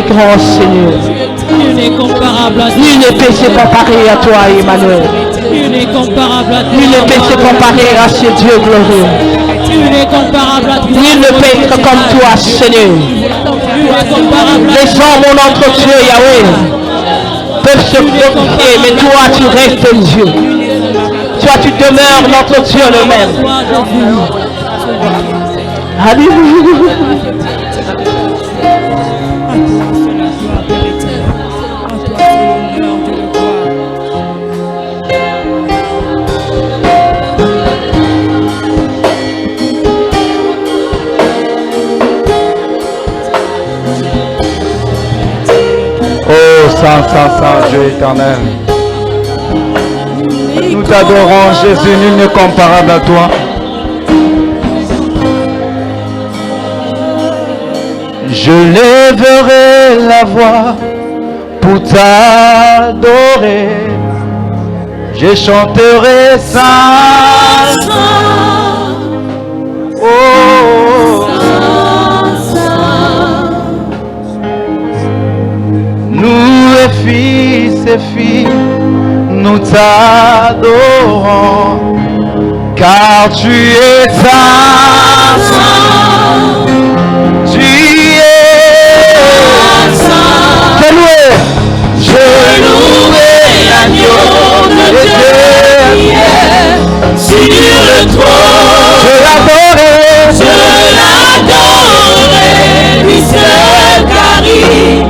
grand, Seigneur. Nul n'est comparable à toi. Nul ne peut se comparer à toi, Emmanuel. Nul n'est comparable à toi. Nul ne peut se comparer à ce Dieu glorieux. Nul n'est comparable à toi. Nul ne peut être comme toi, Seigneur. Les gens, mon notre Dieu, Yahweh, peuvent se tromper, mais toi, tu restes Dieu. Toi, tu demeures notre Dieu le même. Alléluia. Saint, Dieu éternel. Nous t'adorons, Jésus, nul n'est comparable à toi. Je lèverai la voix pour t'adorer. Je chanterai Saint, oh, nous fils et filles, nous t'adorons, car tu es saint, tu es saint. Je louerai l'agneau de Dieu qui est sur le trône. Je l'adorerai, lui seul, car il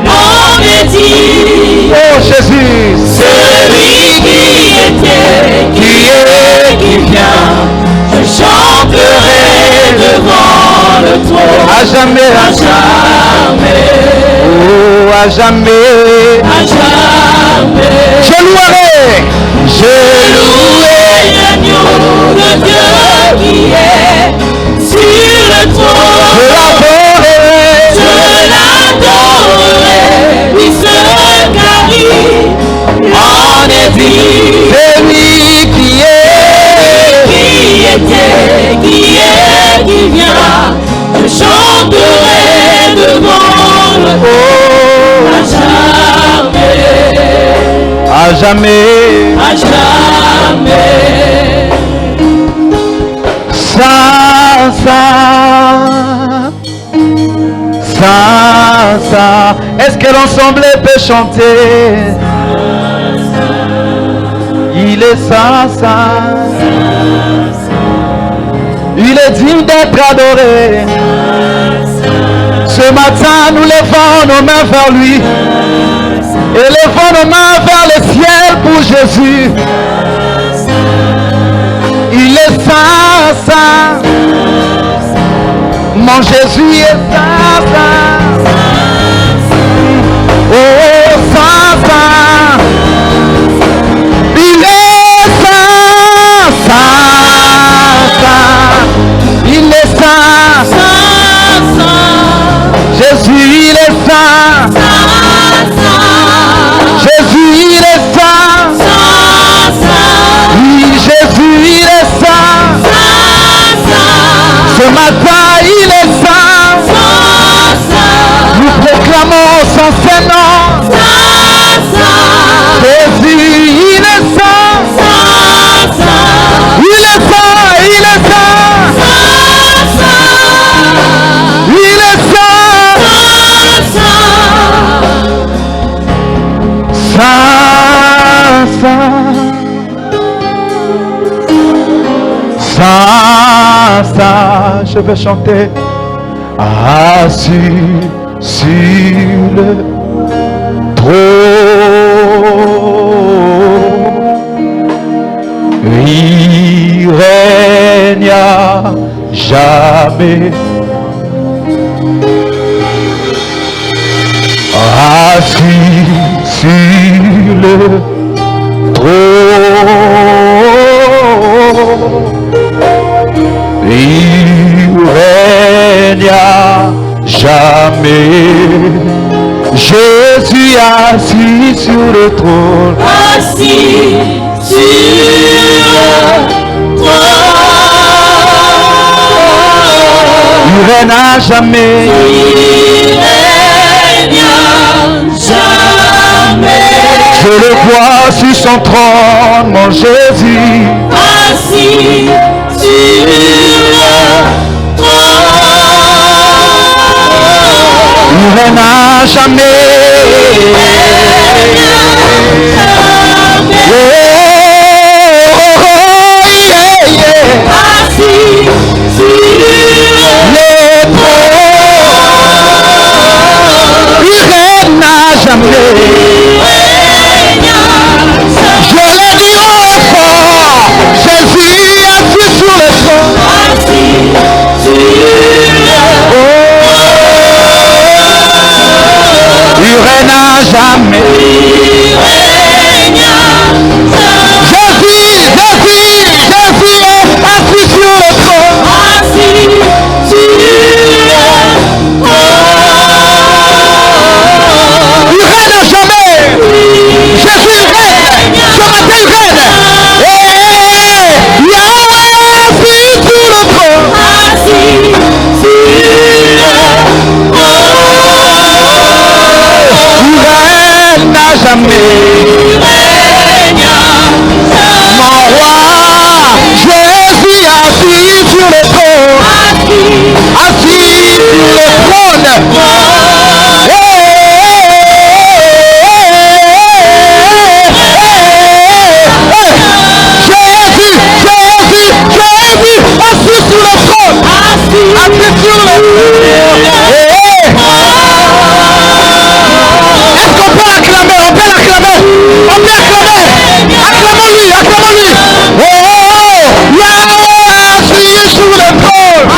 en est dit. Oh Jésus, celui qui était, qui est, qui vient, je chanterai devant le trône. À jamais, à jamais. Oh, à jamais, à jamais. Je louerai l'agneau de Dieu qui est sur le trône. Je l'adorerai, lui seul, car il en est dit. C'est lui qui est, qui était, qui est, qui vient. Je chanterai devant le trône. À jamais, à jamais. Saint, saint, saint, saint. Est-ce que l'ensemble peut chanter? Il est saint, saint. Il est digne d'être adoré. Ce matin, nous levons nos mains vers lui. Élevons nos mains vers le ciel pour Jésus. Il est saint, saint. Mon Jésus est saint, saint. Oh, saint, saint. Il est saint, saint, saint. Il est saint, saint, saint. Jésus, il est saint. Jésus, il est saint. Saint, saint. Oui, Jésus, il est saint. Saint, saint. Ce matin, il est saint. Saint, saint. Nous proclamons son Saint-Nom. Saint, saint. Jésus, il est saint. Saint, saint. Il est saint, il est saint. Saint, saint. Il est saint. Saint, saint. Saint, saint, saint, je vais chanter. Assis sur le trône, il règne à jamais. Assis sur le trône, il règne à jamais. Jésus assis sur le trône. Assis sur le trône. Il règne à jamais. Il règne Je le vois sur son trône, mon Jésus. Assis sur le trône. Il règne à jamais. Assis sur le trône. Il règne à jamais. Je le dis au fort, Jésus assis sur le trône. Assis sur Il règne à jamais. Jésus est assis sur le trône. Il règne à jamais. Jésus règne. Ce matin il règne. Yahweh assis sur le trône. Il règne à jamais. Mon roi, Jésus assis sur le trône. Assis sur le trône. Assis sur le trône. Assis sur le trône. Est-ce qu'on peut l'acclamer? On peut l'acclamer. On peut acclamer. Acclamons-lui, acclamons-lui. Yahweh assis sur le trône.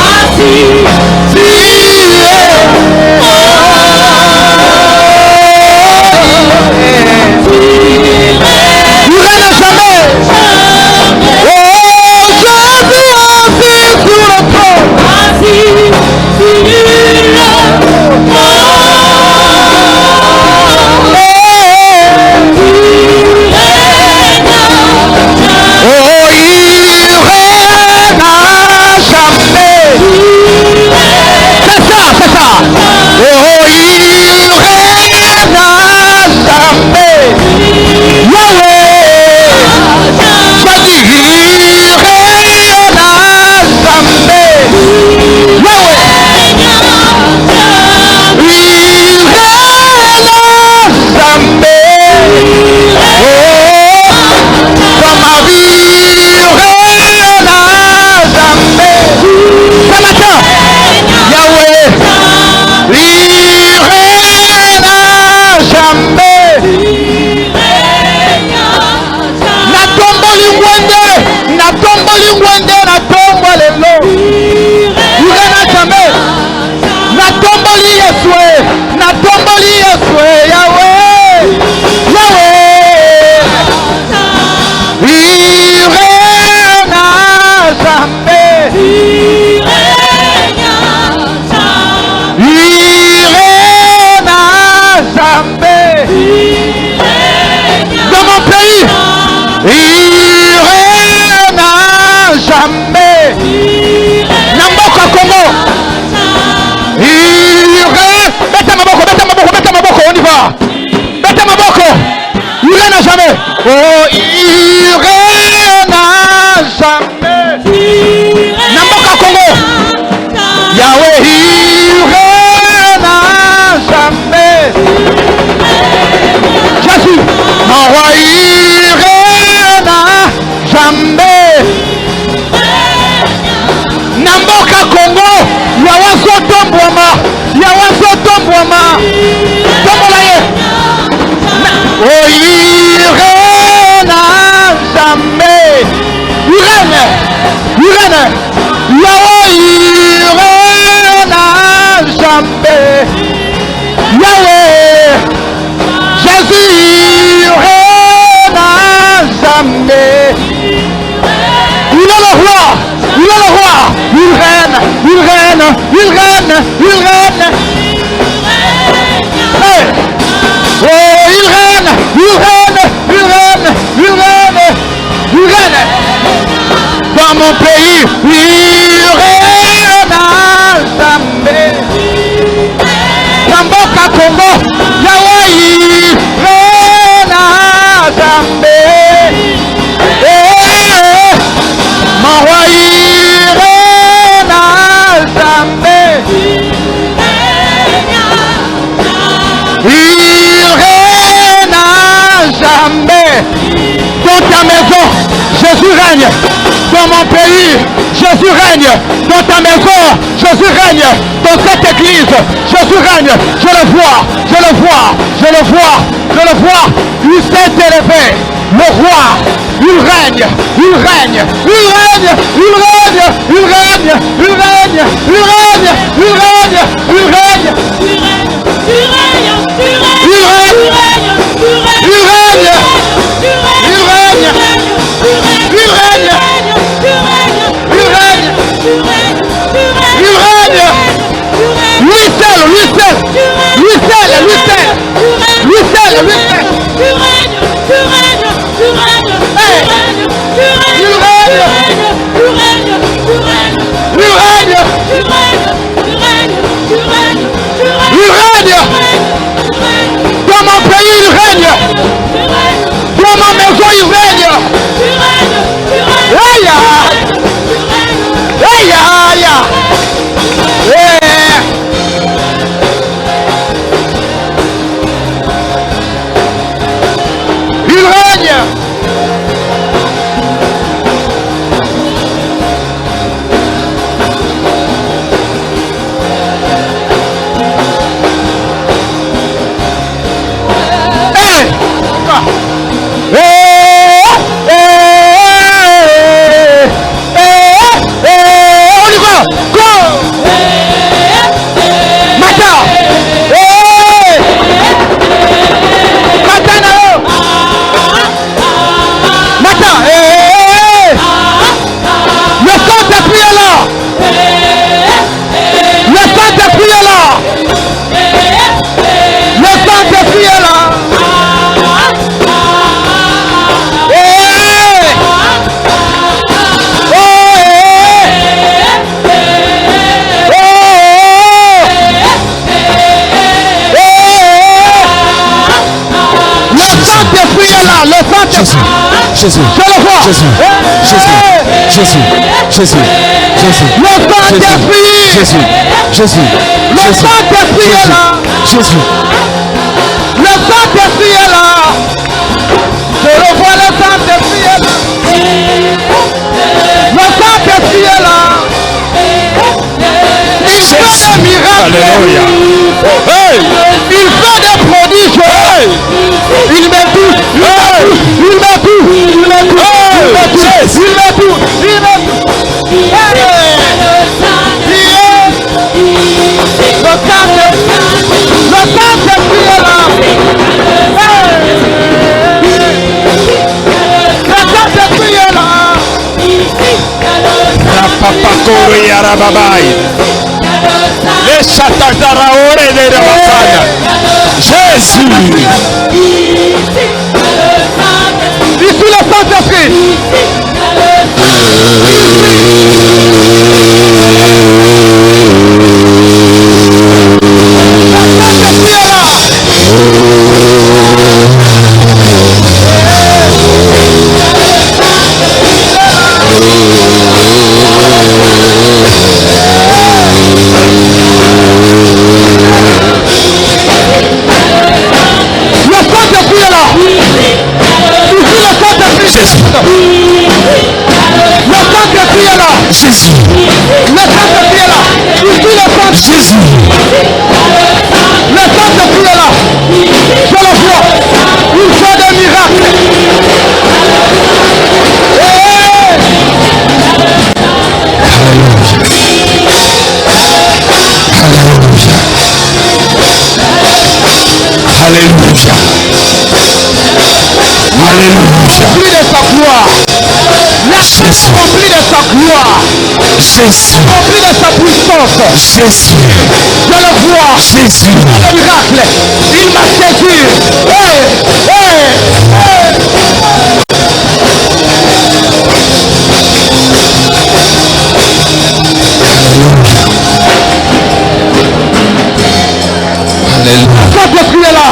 Il règne à jamais. Oh, il règne à jamais. Namboka Congo. Yahweh, il règne à jamais. Jésus, mon roi, il règne à jamais. Namboka Congo. Yawaso Tombouama. Yawaso Tombouama. Tombolaye. Oh, il règne à jamais. Il règne. Il règne. Yahweh, il règne à jamais. Yahweh. Jésus, il règne à jamais. Il est le roi. Il est le roi. Il règne. Il règne. Il règne. Il règne. Hey. Oh, il règne, il règne, il règne, il règne, il règne. Dans mon pays, il règne à jamais. Namboka Congo, Yahweh, il règne. Jésus règne dans mon pays. Jésus règne dans ta maison. Jésus règne dans cette église. Jésus règne. Je le vois, je le vois, je le vois, je le vois. Il s'est élevé. Le roi, il règne, il règne, il règne, il règne, il règne, il règne, il règne, il règne, il règne, il règne, il règne, il règne, il règne, il règne, il règne, lui seul, lui seul, lui seul, lui seul, lui seul, lui seul. Il règne. Dans mon pays, il règne. Dans ma maison, il règne. Aïe, aïe, aïe, il règne. Jésus, je le vois. Jésus, Jésus, Jésus, Jésus, Jésus, le Saint-Esprit, Jésus, Jésus, le Saint-Esprit est là. Jésus, le Saint-Esprit est là. Je le vois, le Saint-Esprit est là. Le Saint-Esprit est là. Il fait des miracles. Alléluia. Hey. Il fait des prodiges. Hey. Il met tout. Il met tout. Il met tout. Il met tout. Il met tout. Il met tout. Le Saint-Esprit est là. Le Saint-Esprit est là. Papa Kori Arababai. Les Chatatara Ore de Rabatana. Jésus. Ici le Saint-Esprit. Jésus. Le Saint-Esprit est là. Ici le Saint-Esprit. Jésus. Le Saint-Esprit est là. Je le vois. Il fait des miracles. Alléluia. Alléluia. Rempli de sa gloire. Jésus. Rempli de sa gloire. Jésus. Rempli de sa puissance. Jésus. Je le vois. Jésus. Le miracle. Il m'a saisi. Alléluia. Saint-Esprit est là.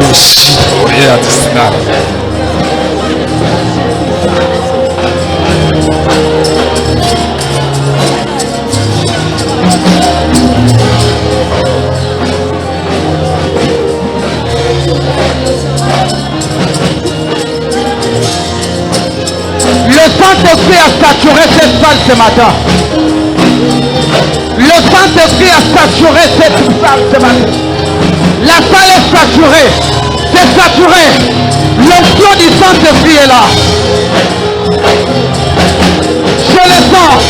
Le Saint-Esprit a saturé cette salle ce matin. Le Saint-Esprit a saturé cette salle ce matin. La salle est saturée. C'est saturé. L'onction du Saint-Esprit est là. Je le sens.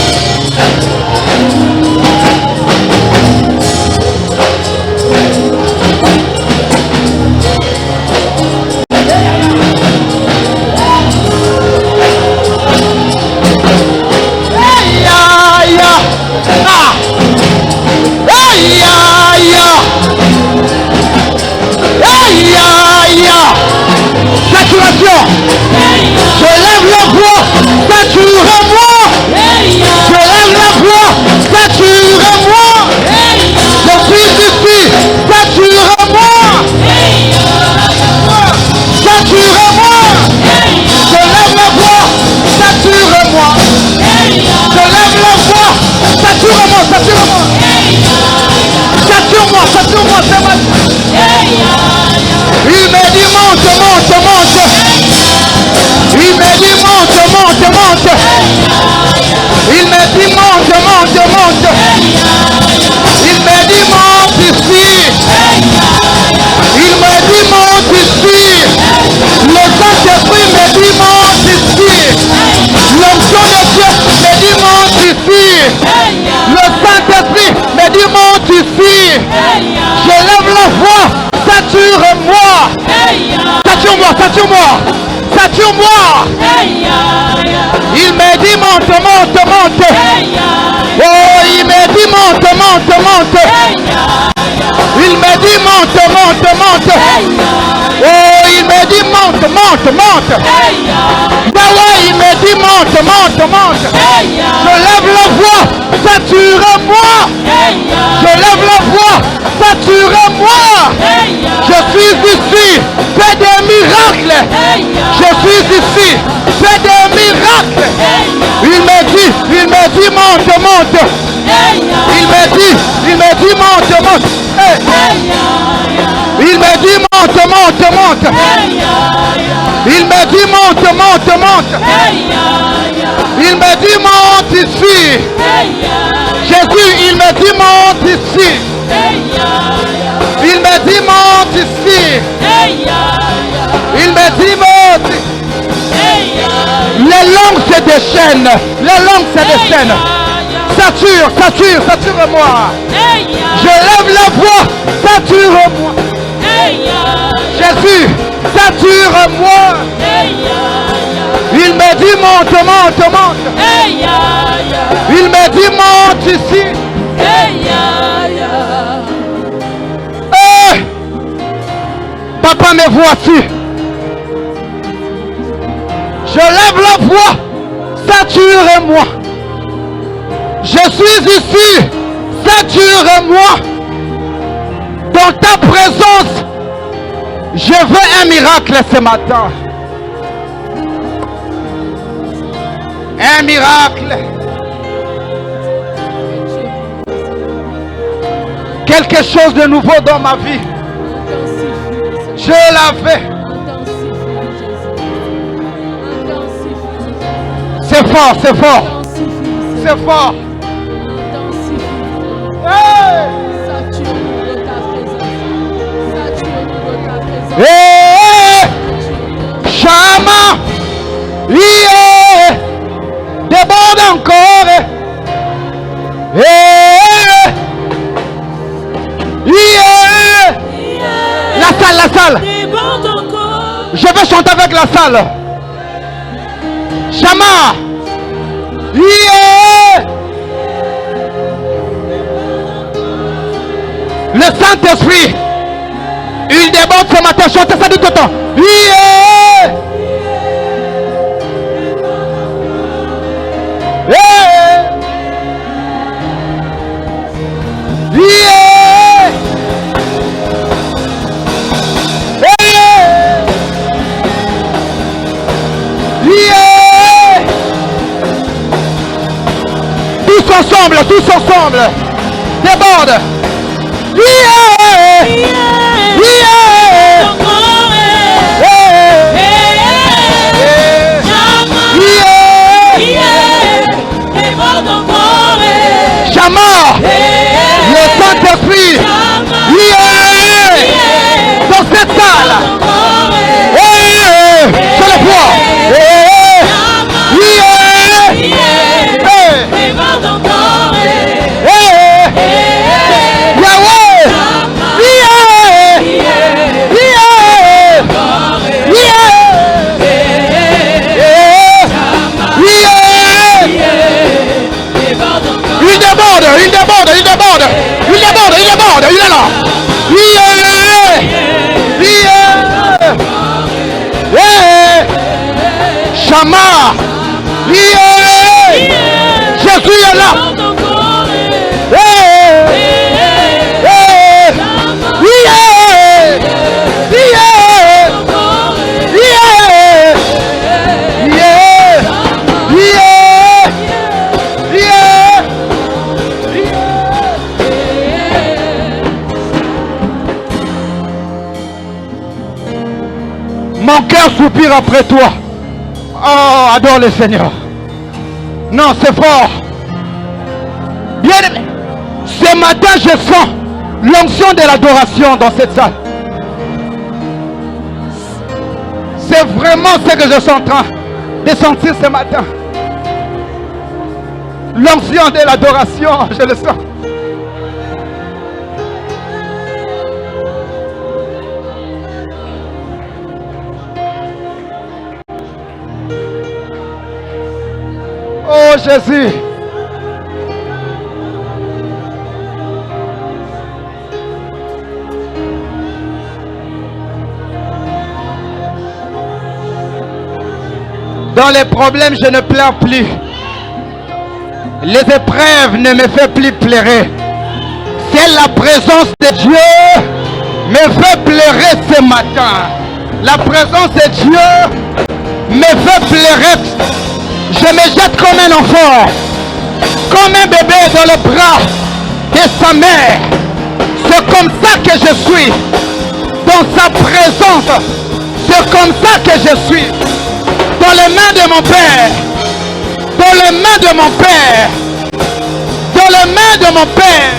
Saturation. Je lève la voix. Sature-moi. Je lève la voix. Sature-moi. Je suis ici. Sature-moi. Sature-moi. Je lève la voix. Sature-moi. Je lève la voix. Sature-moi. Sature-moi. Sature-moi. Sature-moi. C'est ma... Il me dit monte, monte, monte. Il me dit monte, monte, monte. Il me dit monte, monte, monte. Il me dit monte ici. Il me dit monte ici. Le Saint-Esprit me dit monte ici. L'onction de Dieu me dit monte ici. Le Saint-Esprit me dit monte ici. Je lève la voix. Sature-moi. Sature-moi, sature-moi. Sature-moi. Il me dit monte, monte, monte. Oh, il me dit monte, monte, monte. Il me dit monte, monte, monte. Oh, il me dit monte, monte, monte. Yahweh, il me dit monte, monte, monte. Je lève la voix. Sature-moi. Je lève la voix. Sature-moi. Je suis ici. Fais des miracles. Je suis ici. Fais des miracles. Il me dit monte, monte. Il me dit monte, monte. Il me dit monte, monte, monte. Il me dit monte, monte, monte. Il me dit monte ici. Jésus, il me dit monte ici. Il me dit monte ici. Il me dit monte. Les langues se déchaînent. Les langues se déchaînent. Sature, sature, sature-moi. Je lève la voix. Sature-moi. Jésus, sature-moi. Il me dit monte, monte, monte. Il me dit monte ici. Hey! Papa, me voici. Je lève la voix. Sature-moi. Je suis ici. Sature-moi. Dans ta présence, je veux un miracle ce matin. Un miracle. Quelque chose de nouveau dans ma vie. Je l'avais. C'est fort, c'est fort. C'est fort. Hey! Hey! Chama! Yeah! Déborde encore! Hey! Yeah! La salle! Je veux chanter avec la salle. Chama! Yeah! Le Saint-Esprit, il déborde ce matin. Chantez ça du tout temps. Yeah! Yeah! Yeah! Yeah! tous ensemble. Déborde. Yeah. Chama, le Saint-Esprit, dans cette salle, sur le poids, il est là. Chama, Jésus est là. Mon cœur soupire après toi. Oh, adore le Seigneur. Non, c'est fort. Bien aimé, ce matin, je sens l'onction de l'adoration dans cette salle. C'est vraiment ce que je suis en train de sentir ce matin. L'onction de l'adoration, je le sens. Oh Jésus. Dans les problèmes, je ne pleure plus. Les épreuves ne me font plus pleurer. C'est la présence de Dieu me fait pleurer ce matin. La présence de Dieu me fait pleurer. Je me jette comme un enfant, comme un bébé dans le bras de sa mère. C'est comme ça que je suis. Dans sa présence, c'est comme ça que je suis. Dans les mains de mon Père. Dans les mains de mon Père. Dans les mains de mon Père.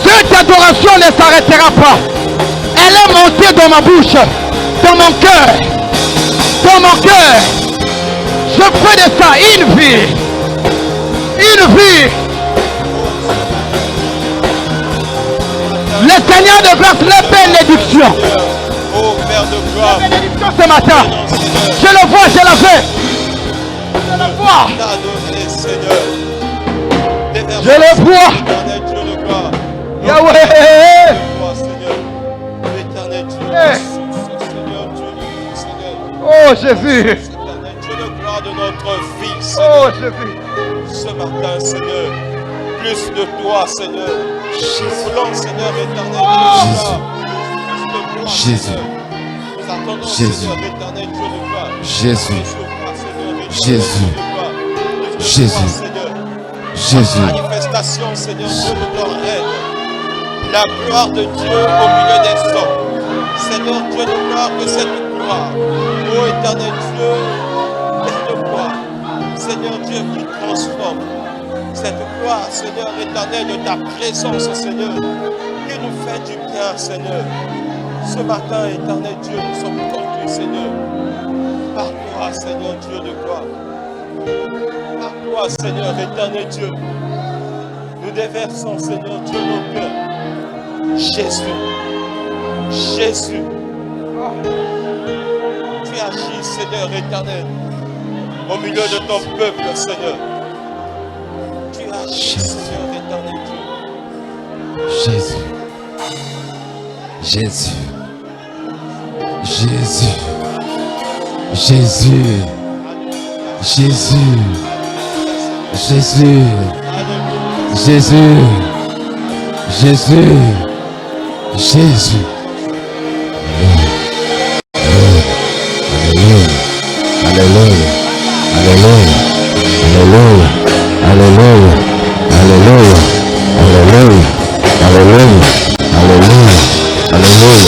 Cette adoration ne s'arrêtera pas. Elle est montée dans ma bouche, dans mon cœur. Dans mon cœur. Je fais de ça une vie. Une vie. Le Seigneur de grâce, les bénédictions. Oh Père de gloire. Les bénédictions ce matin. Je le vois, je la fais. Je le vois. Je le vois. Yahweh. Oh Jésus. De notre vie, Oh Seigneur. Jésus. Ce matin, Seigneur, plus de toi, Seigneur. Nous voulons, Seigneur éternel, Jésus. nous attendons, Jésus. Seigneur éternel, Dieu de gloire. Jésus. Jésus. Jésus. Jésus. Manifestation, Seigneur, Dieu de ton règne. La gloire de Dieu au milieu des hommes. Seigneur, Dieu de gloire, que cette gloire, ô éternel Dieu, est de gloire. Seigneur Dieu qui transforme. Cette gloire, Seigneur éternel, de ta présence, Seigneur, qui nous fait du bien, Seigneur. Ce matin, éternel Dieu, nous sommes conduits, Seigneur, par toi, Seigneur Dieu de gloire. Par toi, Seigneur éternel Dieu, nous déversons, Seigneur Dieu, nos cœurs. Jésus, Jésus, tu agis, Seigneur éternel, au milieu de ton peuple, Seigneur. Tu agis, Seigneur éternel Dieu. Jésus. Jésus. Jésus. Jésus. Jésus. Jésus. Jésus. Jésus. Jésus. Alléluia. Alléluia. Alléluia. Alléluia. Alléluia. Alléluia. Alléluia. Alléluia. Alléluia. Alléluia.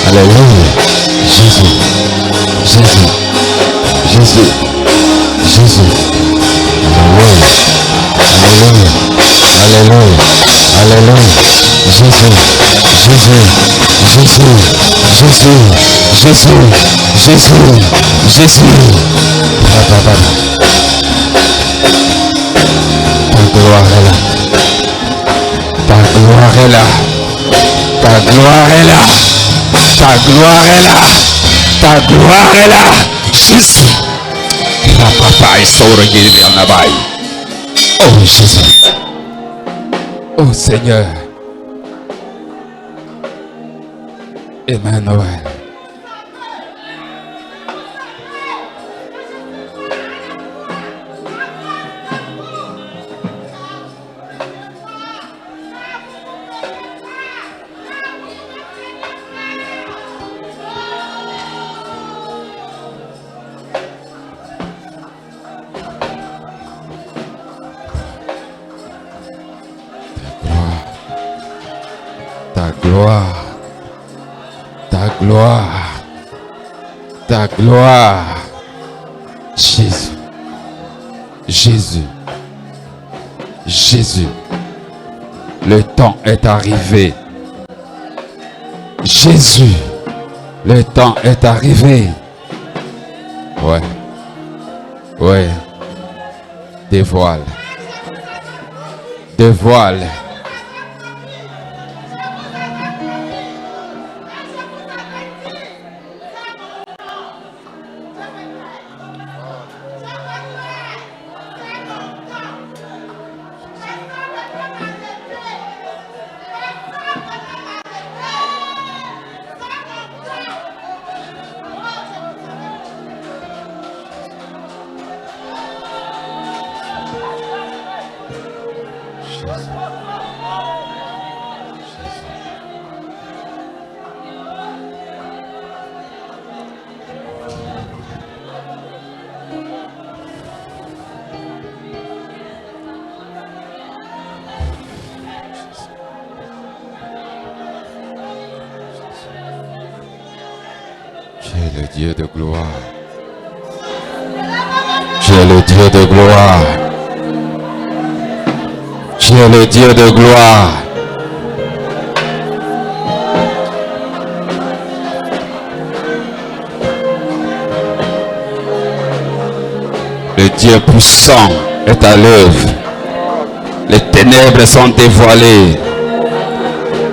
Alléluia. Jésus. Jésus. Jésus. Jésus. Alléluia. Alléluia. Alléluia. Alléluia. Jésus. Jésus. Jésus. Jésus. Jésus. Jésus. Jésus. Ta gloire est là. Ta gloire est là. Ta gloire est là. Ta gloire est là. Ta gloire est là. Jésus. Papa est sauvé vers la baille. Oh Jésus. Oh Seigneur. Emmanuel. Ta gloire, ta gloire, ta gloire, Jésus, Jésus, Jésus, le temps est arrivé. Jésus, le temps est arrivé. Ouais, ouais, dévoile, dévoile. Tu es le Dieu de gloire. Tu es le Dieu de gloire. Tu es le Dieu de gloire. Le Dieu puissant est à l'œuvre. Les ténèbres sont dévoilées.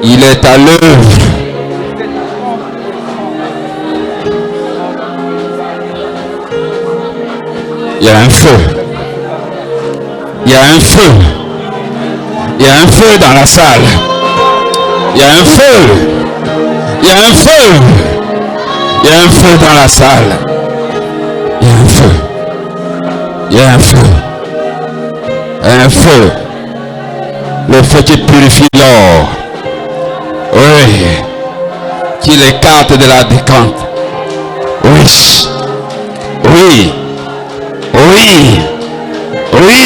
Il est à l'œuvre. Il y a un feu. Il y a un feu. Il y a un feu dans la salle. Il y a un feu. Il y a un feu. Il y a un feu dans la salle. Il y a un feu. Il y a un feu. Un feu. Le feu qui purifie l'or. Oui. Qui l'écarte de la décante. Oui. Oui. Oui. Oui.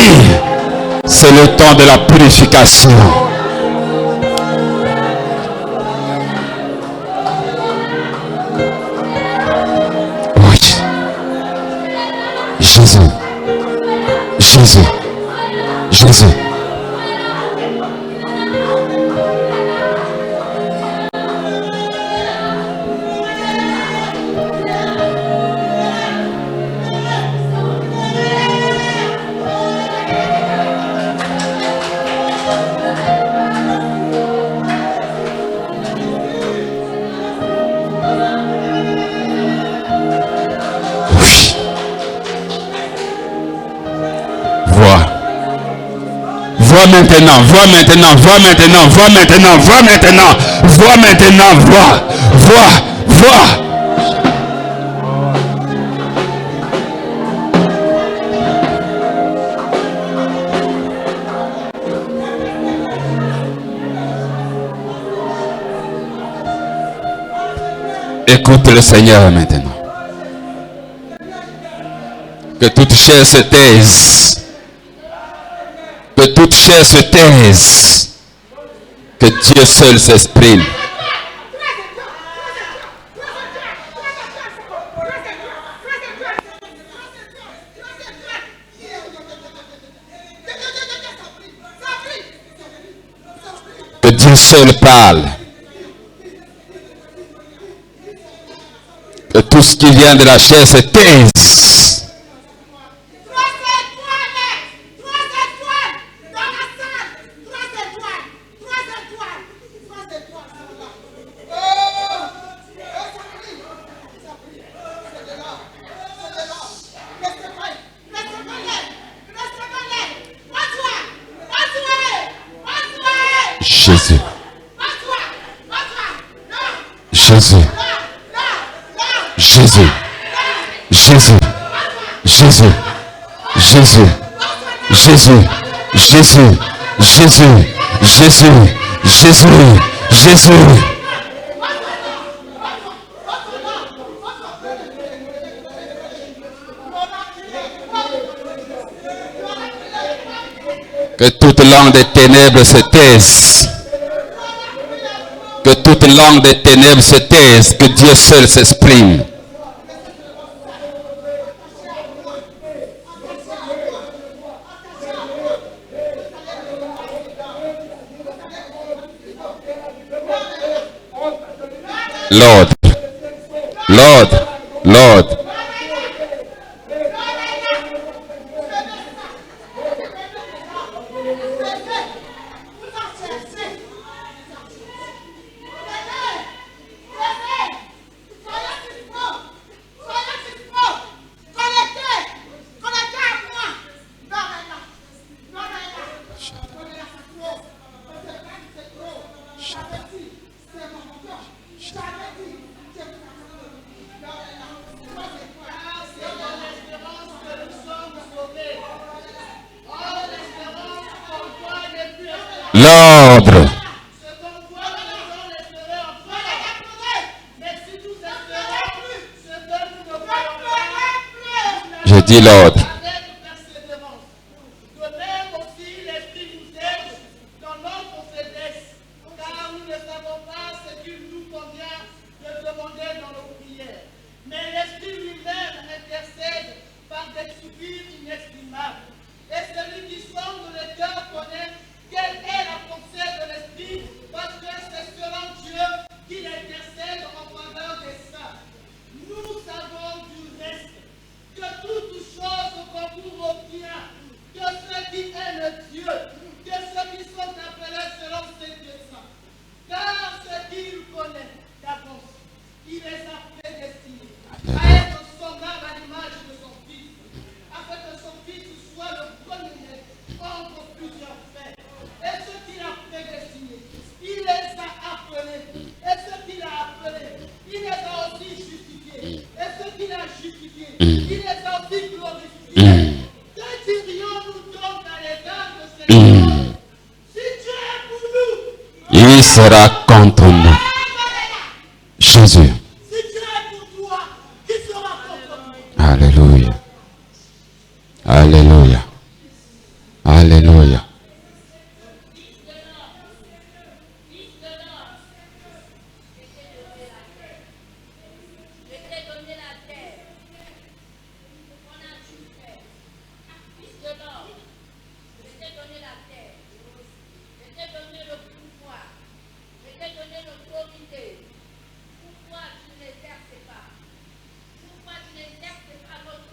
C'est le temps de la purification. Oui. Jésus. Jésus. Jésus. Vois maintenant, vois maintenant, vois maintenant, vois maintenant, vois maintenant, vois maintenant, vois, vois, vois. Écoute le Seigneur maintenant. Que toute chair se taise. toute chair se taise. Que Dieu seul s'exprime. Que Dieu seul parle. Que tout ce qui vient de la chair se taise. Jésus. Jésus. Jésus. Jésus. Jésus. Jésus. Jésus. Jésus. Jésus. Jésus. Jésus. Jésus. Que toute langue des ténèbres se taise. Que toute langue des ténèbres se taise. Que Dieu seul s'exprime. Lord. Lord. Lord. L'ordre. Je dis l'ordre. Il sera contre nous. Jésus. Alléluia. Alléluia. Alléluia. Pourquoi tu n'exerces pas? Pourquoi tu n'exerces pas votre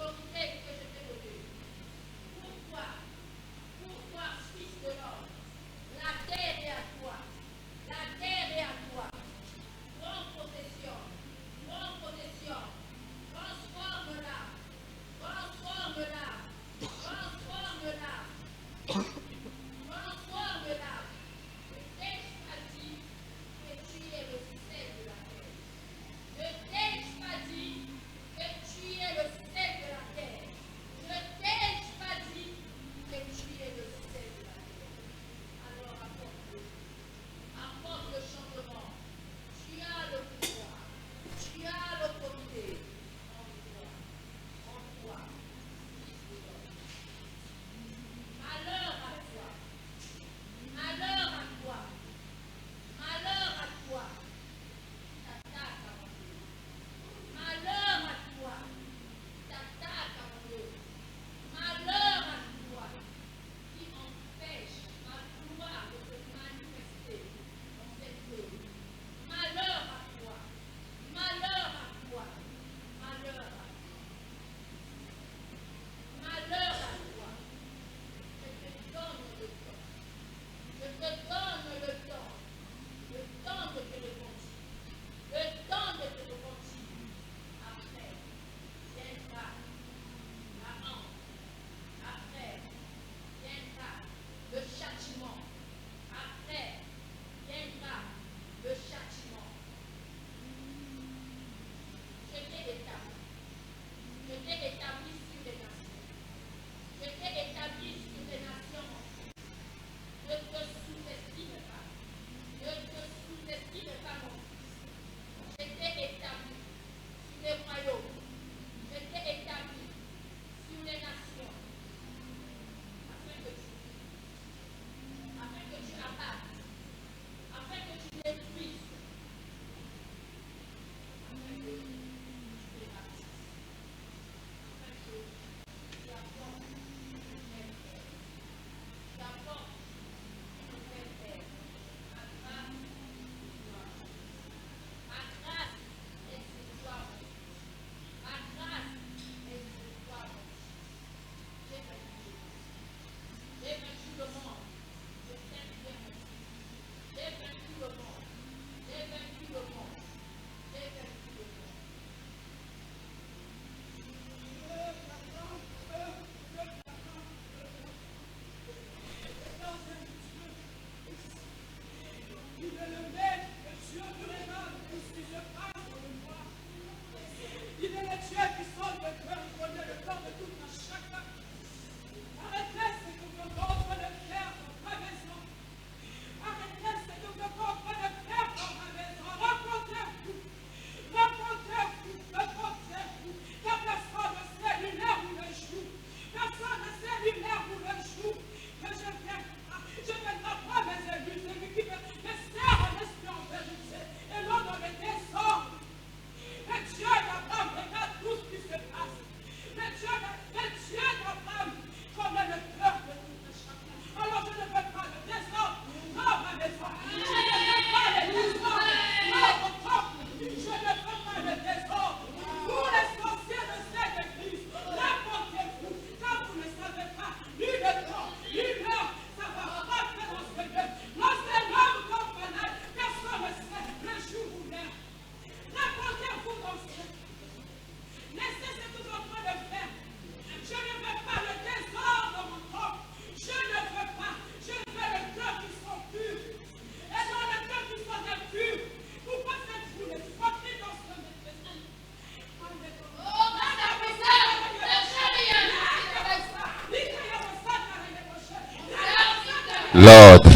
L'ordre.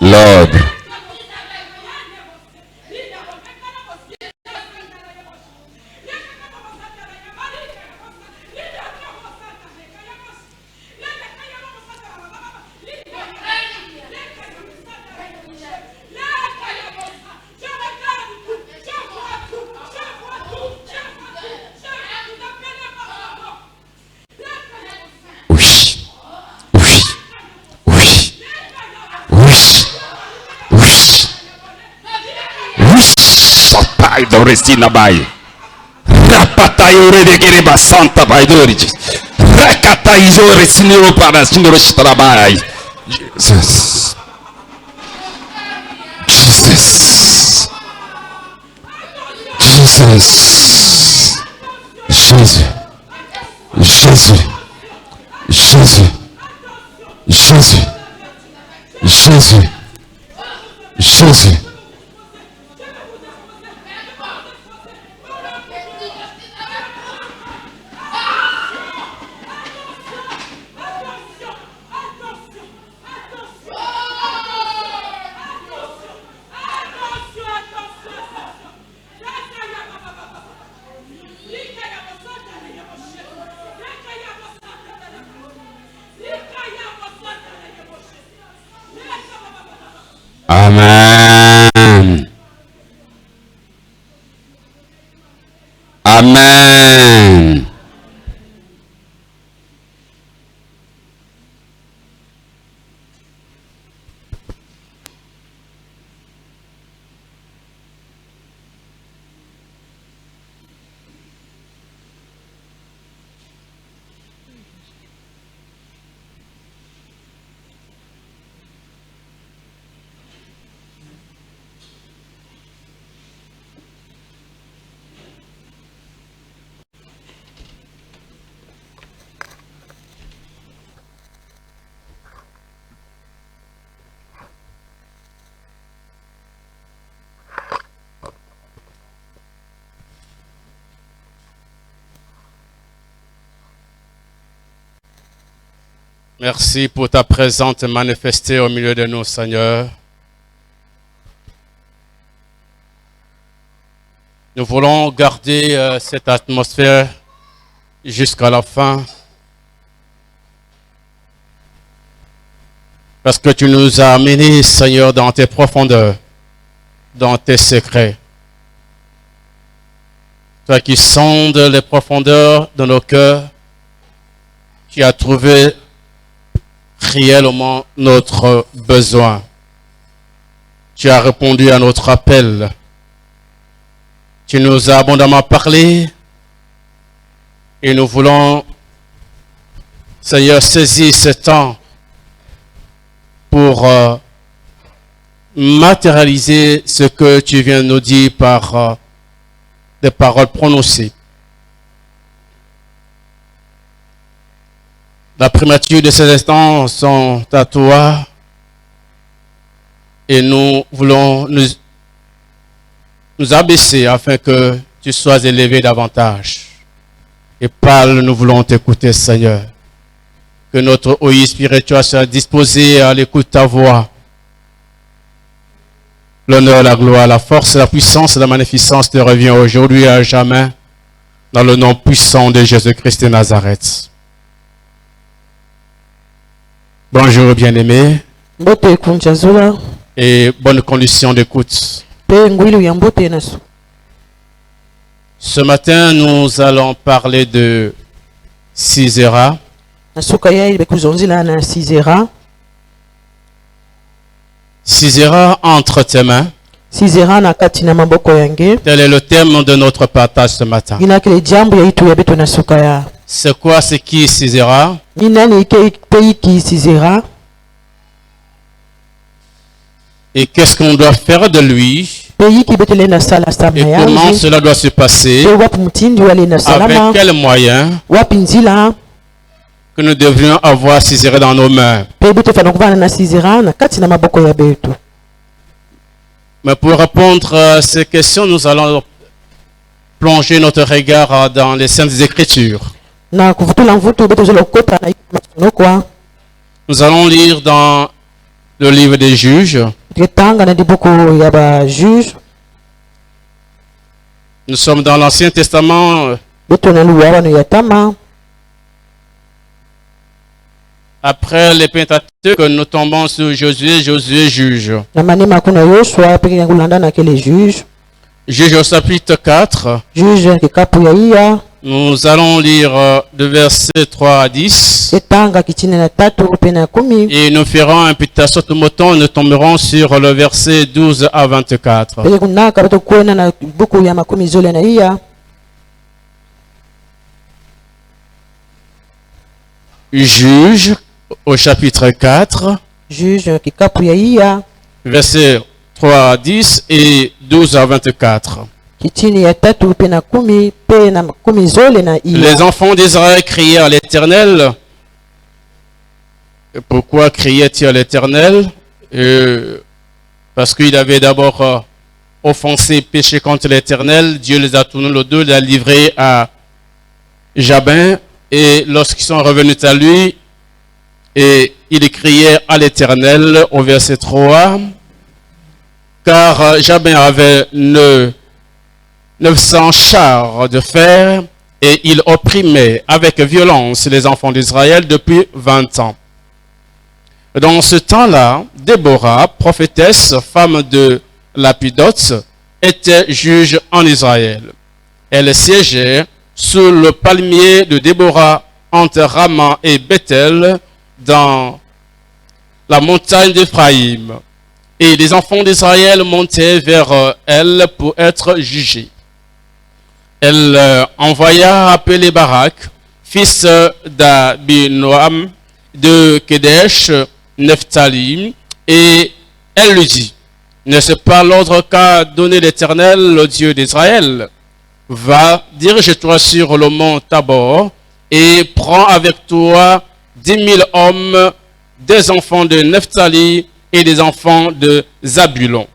L'ordre. Restina bai rapata yore de kereba santa bai doriji rakata izore siniro para siniro shtrabai Jesus Jesus Jesus Jésus Jésus Jésus Jésus Jésus Jésus. Amen. Amen. Merci pour ta présence manifestée au milieu de nous, Seigneur. Nous voulons garder cette atmosphère jusqu'à la fin. Parce que tu nous as amenés, Seigneur, dans tes profondeurs, dans tes secrets. Toi qui sondes les profondeurs de nos cœurs, tu as trouvé réellement notre besoin. Tu as répondu à notre appel. Tu nous as abondamment parlé et nous voulons, Seigneur, saisir ce temps pour matérialiser ce que tu viens de nous dire par des paroles prononcées. La primature de ces instants sont à toi et nous voulons nous abaisser afin que tu sois élevé davantage. Et parle, nous voulons t'écouter, Seigneur. Que notre oeil spirituel soit disposé à l'écoute de ta voix. L'honneur, la gloire, la force, la puissance et la magnificence te revient aujourd'hui et à jamais dans le nom puissant de Jésus-Christ de Nazareth. Bonjour bien-aimés et bonne condition d'écoute. Ce matin, nous allons parler de Sisera. Sisera entre tes mains. Tel est le thème de notre partage ce matin. C'est quoi, c'est qui Sisera? Et qu'est-ce qu'on doit faire de lui? Et comment cela doit se passer? Avec quels moyens que nous devrions avoir Sisera dans nos mains? Mais pour répondre à ces questions, nous allons plonger notre regard dans les Saintes Écritures. Nous allons lire dans le livre des Juges. Nous sommes dans l'Ancien Testament. Après les Pentateuques, nous tombons sur Josué, Josué juge. Juge au chapitre 4. Nous allons lire de versets 3 à 10. Et nous ferons un petit assaut de mouton et nous tomberons sur le verset 12 à 24. Juge au chapitre 4. Versets 3 à 10 et 12 à 24. Les enfants d'Israël criaient à l'Éternel. Pourquoi criaient-ils à l'Éternel? Parce qu'il avait d'abord offensé, péché contre l'Éternel. Dieu les a tournés le dos, les a livrés à Jabin. Et lorsqu'ils sont revenus à lui, et il criait à l'Éternel au verset 3, car Jabin avait 900 chars de fer et il opprimait avec violence les enfants d'Israël depuis 20 ans. Dans ce temps-là, Déborah, prophétesse, femme de Lapidote, était juge en Israël. Elle siégeait sous le palmier de Déborah entre Rama et Bethel dans la montagne d'Éphraïm. Et les enfants d'Israël montaient vers elle pour être jugés. Elle envoya appeler Barak, fils d'Abinoam de Kedesh, Nephtali, et elle lui dit, n'est-ce pas l'ordre qu'a donné l'Éternel, le Dieu d'Israël? Va, dirige-toi sur le mont Tabor et prends avec toi 10 000 hommes, des enfants de Nephtali et des enfants de Zabulon.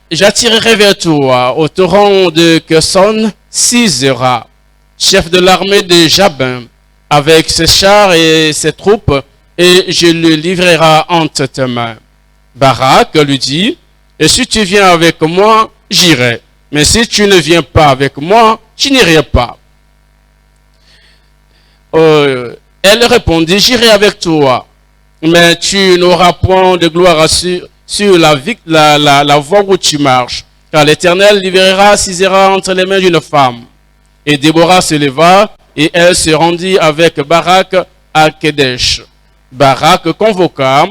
J'attirerai vers toi au torrent de Kesson Sisera, chef de l'armée de Jabin, avec ses chars et ses troupes, et je le livrerai entre tes mains. Barak lui dit, et si tu viens avec moi, j'irai. Mais si tu ne viens pas avec moi, je n'irai pas. Elle répondit, j'irai avec toi, mais tu n'auras point de gloire sur la voie où tu marches, car l'Éternel livrera Sisera entre les mains d'une femme. Et Déborah se leva, et elle se rendit avec Barak à Kedesh. Barak convoqua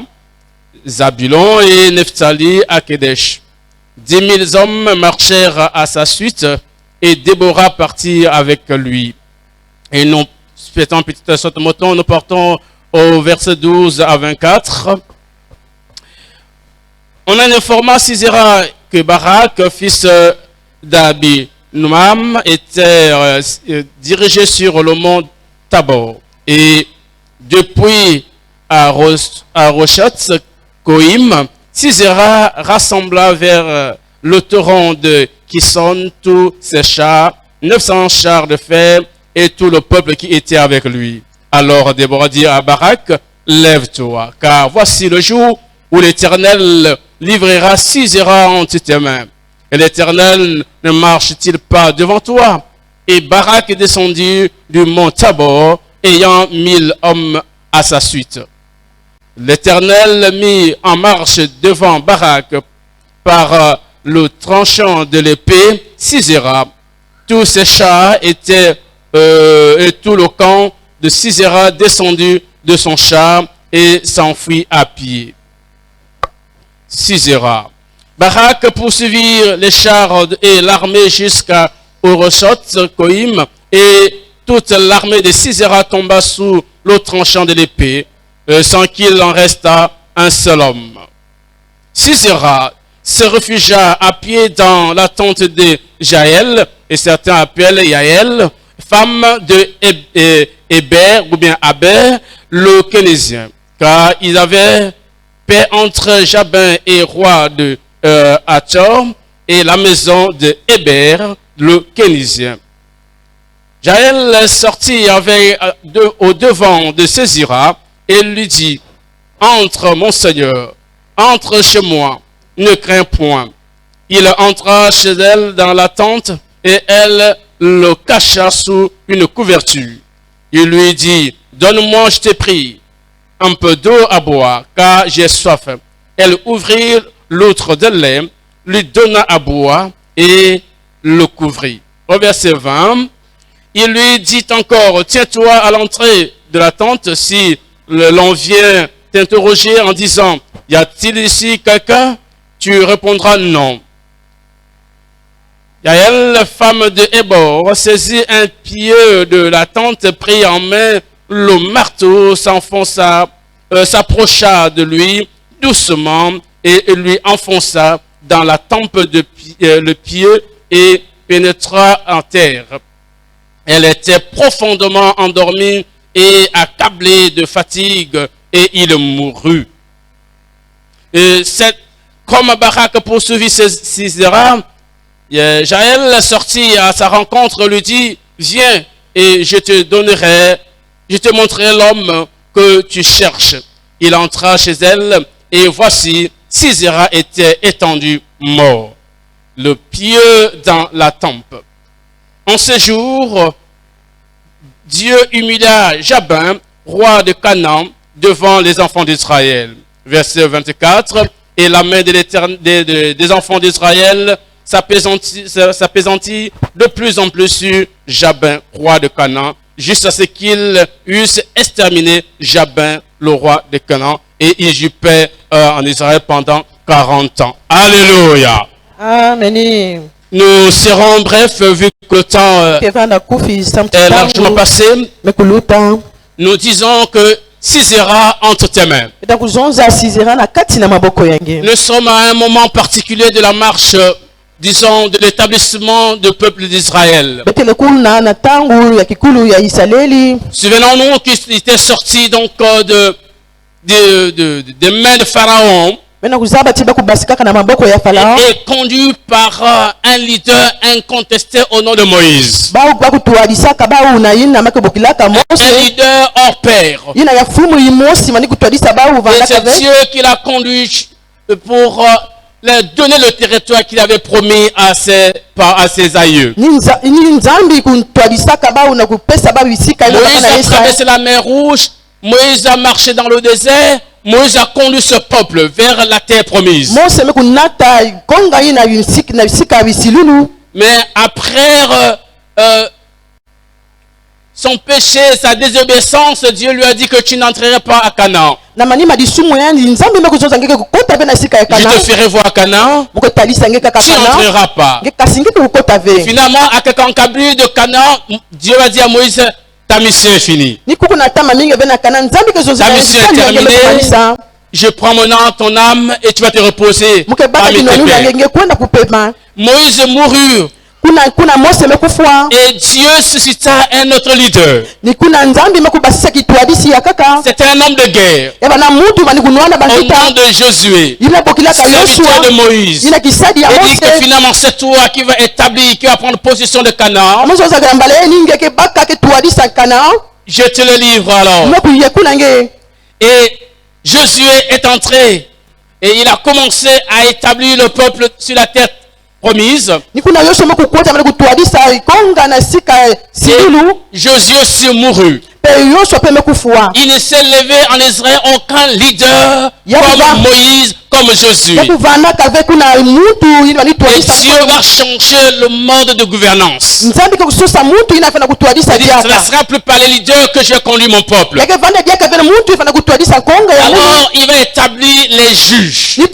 Zabulon et Nephtali à Kedesh. 10 000 hommes marchèrent à sa suite, et Déborah partit avec lui. Et nous faisons un petit saut de mouton, nous partons au verset 12 à 24. On a informé à Sisera que Barak, fils d'Abinoam, était dirigé sur le mont Tabor. Et depuis à Rochat Koïm, Sisera rassembla vers le torrent de Kison tous ses chars, 900 chars de fer et tout le peuple qui était avec lui. Alors Déborah dit à Barak, lève-toi, car voici le jour où l'Éternel livrera Sisera entre tes mains. Et l'Éternel ne marche-t-il pas devant toi? Et Barak descendit du mont Tabor, ayant 1000 hommes à sa suite. L'Éternel mit en marche devant Barak par le tranchant de l'épée Sisera. Tous ses chars étaient et tout le camp de Sisera descendu de son char et s'enfuit à pied. Sisera. Barak poursuivit les chars et l'armée jusqu'à Oroshot Koïm, et toute l'armée de Sisera tomba sous le tranchant de l'épée, sans qu'il en restât un seul homme. Sisera se réfugia à pied dans la tente de Jaël, et certains appellent Yaël, femme de Héber, ou bien Aber, le Kénésien, car il avait paix entre Jabin et roi de Hathor et la maison de Héber, le Kénésien. Jaël sortit au devant de Sisera et lui dit, entre mon Seigneur, entre chez moi, ne crains point. Il entra chez elle dans la tente et elle le cacha sous une couverture. Il lui dit, donne-moi, je t'ai prie, un peu d'eau à boire, car j'ai soif. Elle ouvrit l'outre de lait, lui donna à boire et le couvrit. Au verset 20, il lui dit encore, tiens-toi à l'entrée de la tente si l'on vient t'interroger en disant, y a-t-il ici quelqu'un? Tu répondras non. Jaël, la femme de Hébor, saisit un pieu de la tente, prit en main le marteau, s'approcha de lui doucement et lui enfonça dans la tempe le pieu et pénétra en terre. Elle était profondément endormie et accablée de fatigue et il mourut. Et comme Barak poursuivit Sisera, Jaël sortit à sa rencontre, lui dit, viens et je te montrerai l'homme que tu cherches. Il entra chez elle et voici, Sisera était étendu, mort, le pieu dans la tempe. En ce jour, Dieu humilia Jabin, roi de Canaan, devant les enfants d'Israël. Verset 24, et la main des enfants d'Israël s'apaisantit de plus en plus sur Jabin, roi de Canaan, jusqu'à ce qu'ils eussent exterminé Jabin, le roi de Canaan, et il eut paix en Israël pendant 40 ans. Alléluia. Amen. Nous serons brefs, vu que le temps est largement passé. Nous disons que Sisera entre tes mains. Nous sommes à un moment particulier de la marche, disons, de l'établissement du peuple d'Israël. Souvenons-nous qu'il était sorti donc des mains de Pharaon. Et conduit par un leader incontesté au nom de Moïse. Un leader hors pair. Et c'est Dieu qui l'a conduit pour leur donner le territoire qu'il avait promis à ses aïeux. Moïse a traversé la mer Rouge. Moïse a marché dans le désert. Moïse a conduit ce peuple vers la terre promise. Mais après son péché, sa désobéissance, Dieu lui a dit que tu n'entrerais pas à Canaan. Je te ferai voir Canaan. Tu n'entreras pas. Finalement, à quelqu'un qui de Canaan, Dieu a dit à Moïse, ta mission est finie. Ta mission est terminée. Je prends maintenant ton âme et tu vas te reposer parmi tes pères. Moïse mourut. Et Dieu suscita un autre leader. C'était un homme de guerre. Au nom de Josué, serviteur de Moïse. Il dit que finalement c'est toi qui va établir, qui va prendre possession de Canaan. Je te le livre alors. Et Josué est entré et il a commencé à établir le peuple sur la terre promise. Et Josué se mourut. Il ne s'est levé en Israël aucun leader comme Moïse, comme Josué. Et Dieu va changer le mode de gouvernance. Il dit, ce ne sera plus par les leaders que je conduis mon peuple. Alors il va établir les juges. Il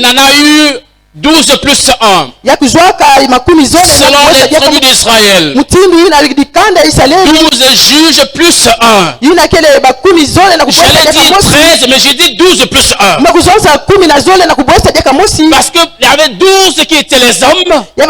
en a eu 12 plus 1. Selon les tribus d'Israël. 12 juges plus 1. J'allais dire 13, mais j'ai dit 12 plus 1. Parce qu'il y avait 12 qui étaient les hommes. Et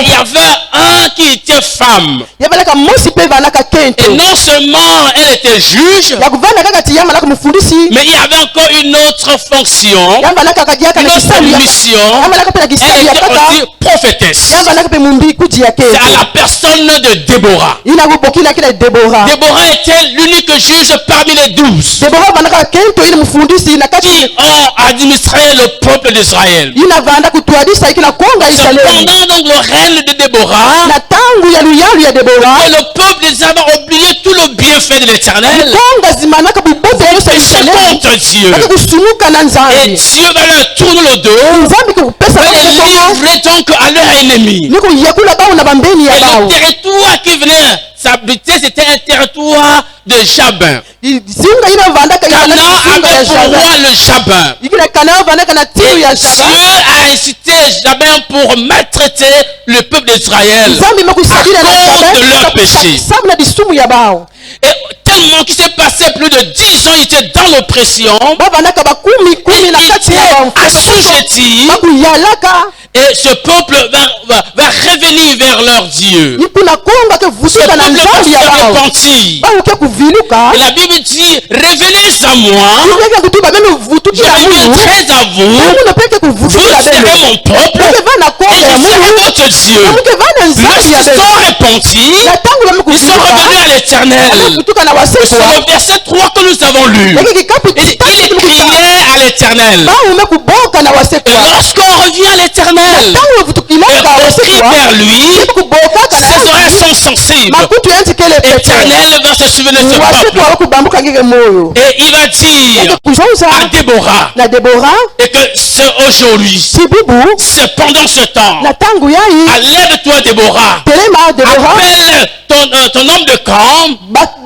il y avait un qui était une femme. yabalaka mosi pe vanaka kento Et non seulement elle était juge, yakuvanda kaka ti yamba naka mufundisi mais il y avait encore une autre fonction, yamba naka kadiaka une na autre kisali mission. yamba naka pe na Elle kisali ya était kaka aussi prophétesse. yamba naka pe mumbi kuti ya C'est à kento la personne de Déborah. ina kubokila kila Deborah Déborah était l'unique juge parmi les 12 Deborah vanaka kento ina mufundisi na kati qui ont administré le peuple d'Israël. ina vanda kutwadisa ikina konga Israeli Cependant, donc, le règne de Déborah, na tangu ya luyalu ya Deborah et le peuple d'Israël a oublié tout le bienfait de l'Éternel. konga zimanaka bubote yoso Et se Israeli contre Dieu. naka kusumuka na Et nzambi Dieu va leur tourner le dos nzambi kukupesa et les livrer donc à leur ennemi. niko yakula bao na bambeni ya Et le bao territoire qui venait s'habiter, c'était un territoire de Jabin. zinga ina vandaka Canaan avait pour roi le Jabin. ikina kana vandaka na timu ya Dieu Jabin a incité Jabin pour maltraiter le peuple d'Israël nzambi makusadila na à cause de leur Jabin péché. sababu na bisumu ya bao Et tellement qu'il s'est passé plus de 10 ans, il était dans l'oppression. bavandaka bakumi Il kumi na kati ya était assujetti. bakuyalaka Et ce peuple va revenir vers leur Dieu. nikuna konga ke Ce vusuka na peuple nzambi ya va se bao repentir. bauke kuviluka Et la Bible dit, revenez à moi, ikeke kutuba meme je vutukila munu reviendrai à vous, munu peke vous kuvutukila serez bene mon peuple, peke vana et konga ya je serai munu votre Dieu. namuke vana nzambi ya Lorsqu'ils bene sont repentis, na tangu bame ils sont kuviluka revenus à l'Éternel. kutuka na C'est wasekwa le verset 3 que nous avons lu. yake kikapu Il criait à l'Éternel. baume kuboka na Et wasekwa lorsqu'on revient à l'Éternel, tangu vutukilaka et on crie wasekwa vers lui, kubokaka ses na oreilles sont sensibles. makutu yantikele pete L'Éternel va se souvenir de ce peuple. wasekwa wakubambuka ngeke moyo Et il va dire yake kuzonza à Déborah, na Deborah et que c'est aujourd'hui, sibibu c'est pendant ce temps, na tangu yai lève-toi Déborah, telema Deborah appelle ton homme de camp,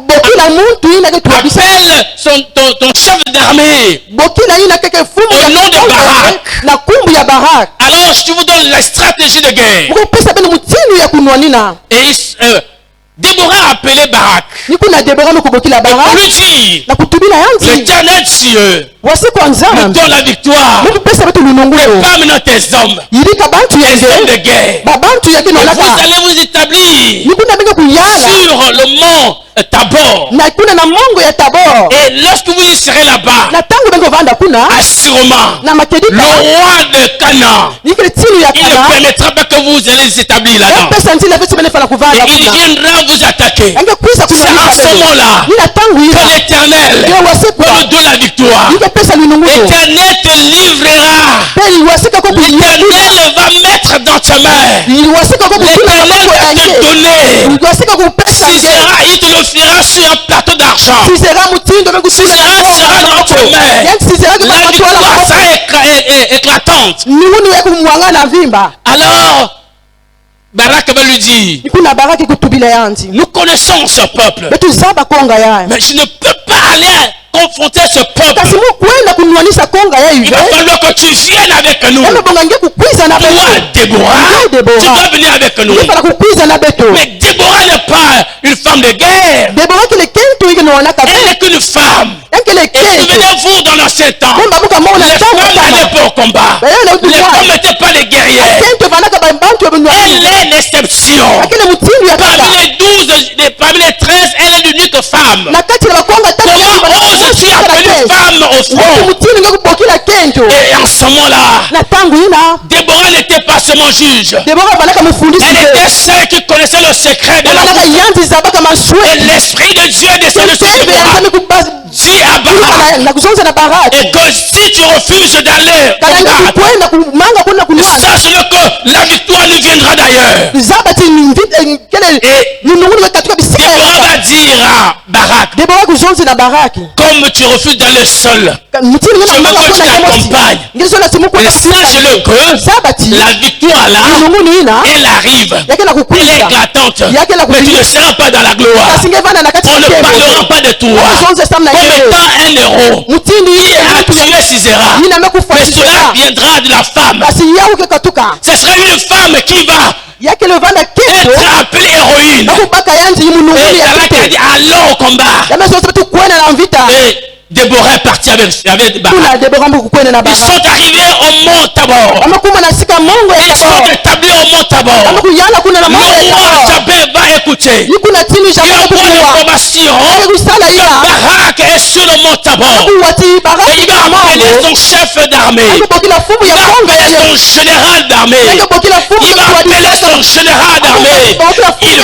bokila muntu inake tuwabisa appelle ton chef d'armée. bokila ina keke fumu Au nom de Barak. na kumbu ya Barak Alors je vous donne la stratégie de guerre. mukupesa bene mutinu ya kunwanina Et Déborah a appelé Barak nikuna Deborah mukubokila pour Barak lui dire, na kutubila yanti l'Éternel Dieu wasekwa nous nzambi donne la victoire. mukupesa betu lunungulo Parmi tes hommes, yilika bantu les hommes de yange guerre. babantu yake Et nolaka vous allez vous établir nikuna benge kuyala sur le mont Tabor. na kuna na mongo ya Tabor Et lorsque vous y serez là-bas, na tangu benge vanda kuna assurément, na le makedika roi de Canaan, nikile tinu ya il ne kana permettra pas que vous allez vous établir là-dedans. pesa ntile vetu bene fana Et kuvanda il kuna viendra vous attaquer. yange kwisa C'est à ce kuna moment-là nina tangu que ina l'Éternel ye wasekwa nous donne la victoire. yike pesa lunungulo L'Éternel te livrera. peli wasika ko kuyala L'Éternel va mettre dans tes mains. wasika ko kuyala L'Éternel ko va te yange donner. wasika ko pesa Si sera, il te le fera sur un plateau d'argent. sisera mutindo benge Si sera dans tes mains. yange sisera La kwa victoire twala sera éclatante. niuni yake kumwanga na vimba Alors, Barak va lui dire, nikuna Baraki kutubila yanti nous connaissons ce peuple, betu zaba konga yaye mais je ne peux pas aller confronter ce peuple. kasi mukwenda kunwanisha konga ya Il hivi va falloir que tu viennes avec nous. eme bonga nge kukwiza na Toi, betu Déborah, Toi, Déborah. tu dois venir avec nous. ifala kukwiza na betu Mais Déborah n'est pas une femme de guerre. Deborah kile kentu ike nawanaka Elle n'est qu'une femme. yankele Et kentu souvenez-vous dans l'ancien temps, komba buka mona les tangu femmes n'allaient pas au combat. Les femmes n'étaient pas des guerrières. kentu vanaka bantu Elle benwani est l'exception. yakele mutindu ya Parmi kaka les 12, parmi les 13, elle est l'unique femme. na kati na bakonga Comment oses-tu appeler une femme au front? mutindu nge kubokila kentu Et en ce moment-là, na tangu ina Déborah n'était pas seulement juge. Deborah vanaka mufundisi Elle était celle qui connaissait le secret de vanaka la yanti zabaka Et maswe l'esprit de Dieu descendait sur tebe Déborah. yanzami kubasa Dis à Barak. na kuzonza na Baraki Et que si tu refuses d'aller au kalanga combat, kwenda kumanga kuna kunwana sache-le que la victoire nous viendra d'ailleurs. zabati kele Et nununguni katika bisika Déborah va dire à Barak, Deborah kuzonza na Baraki comme tu refuses d'aller seul, mutini Je ngena veux que je t'accompagne. ngizola simu et sache-le que zabati la victoire là, nununguni ina elle arrive. yake na Elle est kukwiza éclatante. yake na Mais tu ne kukwiza seras pas dans la gloire. kasingevana na kati On ne parlera pas de toi kuzonza samna comme yeye étant un héros mutindi qui a tué Sisera. ina mekufa Mais cela viendra de la femme. basi yauke katuka Ce sera une femme qui va yake le vanda keto être appelée héroïne. nakubaka yanzi Et mununguni ya Barak a dit kete allons au combat. yamezo sebetu kwenda na mvita Et Déborah est partie avec Barak. kuna Deborah mbukukwenda na Ils Barak sont arrivés au mont Tabor. amakuma na sika mongo Ils ya sont Tabor établis au mont Tabor. amakuyala kuna na mongo Le ya roi Tabor Jabin va écouter. ni kuna tinu Il Jabin prend kukuwa l'information. kusala ila Barak est sur le mont Tabor. kuwati Barak Et il va appeler son chef d'armée. akubokila fumu Il ya va kongo appeler son général d'armée. akubokila fumu Il va ya appeler son général d'armée. Il va appeler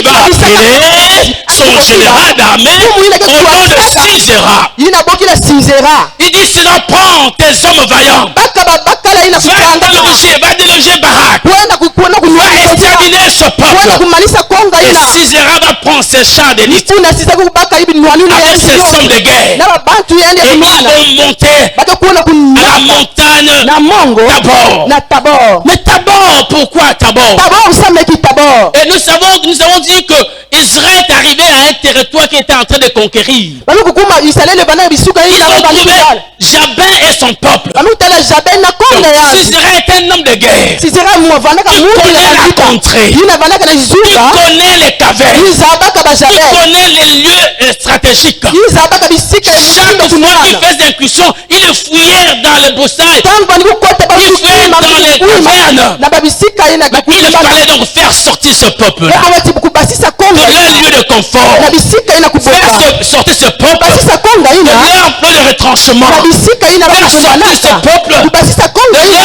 son général d'armée au nom de Sisera. ina bokila Sisera Il dit cela, prends tes hommes vaillants. bakala ina Va déloger Barak. kwenda kuona Va kunywa exterminer ce kwenda peuple. kumalisa kongo Et ina Sisera va prendre ses chars d'élite kuna sisa kubaka ibi nwanuni avec ses hommes de guerre. na babantu yende Et ils kunwana vont monter batakuona à la kunyama montagne na mongo Tabor. na Tabor Mais Tabor, pourquoi Tabor? Tabor usameki Tabor Et nous avons dit que Israël est arrivé à un territoire qui était en train de conquérir. bamukukuma Israeli bana bisuka Ils ina ont trouvé bandikala Jabin et son peuple. bamutala Jabin na kongo Donc, ya Sisera est un homme de guerre. Sisera mwavanaka Il mutu connaît ya la bandika contrée. ina vanaka na Il izuka connaît les cavernes. izabaka ba Il Jabin connaît les lieux stratégiques. izabaka bisika Chaque ibindo fois qu'il kunwana faisait incursion, il fouillait dans les broussailles. tangu bandikukota Il fouillait dans les cavernes. na babisika ina Mais il fallait donc faire sortir ce peuple-là awati kubasisa kongo de leur lieu de confort. na bisika ina kuboka Faire sortir ce peuple basisa kongo de ina leur plan de retranchement. na bisika ina Faire sortir ce peuple kubasisa kongo de ina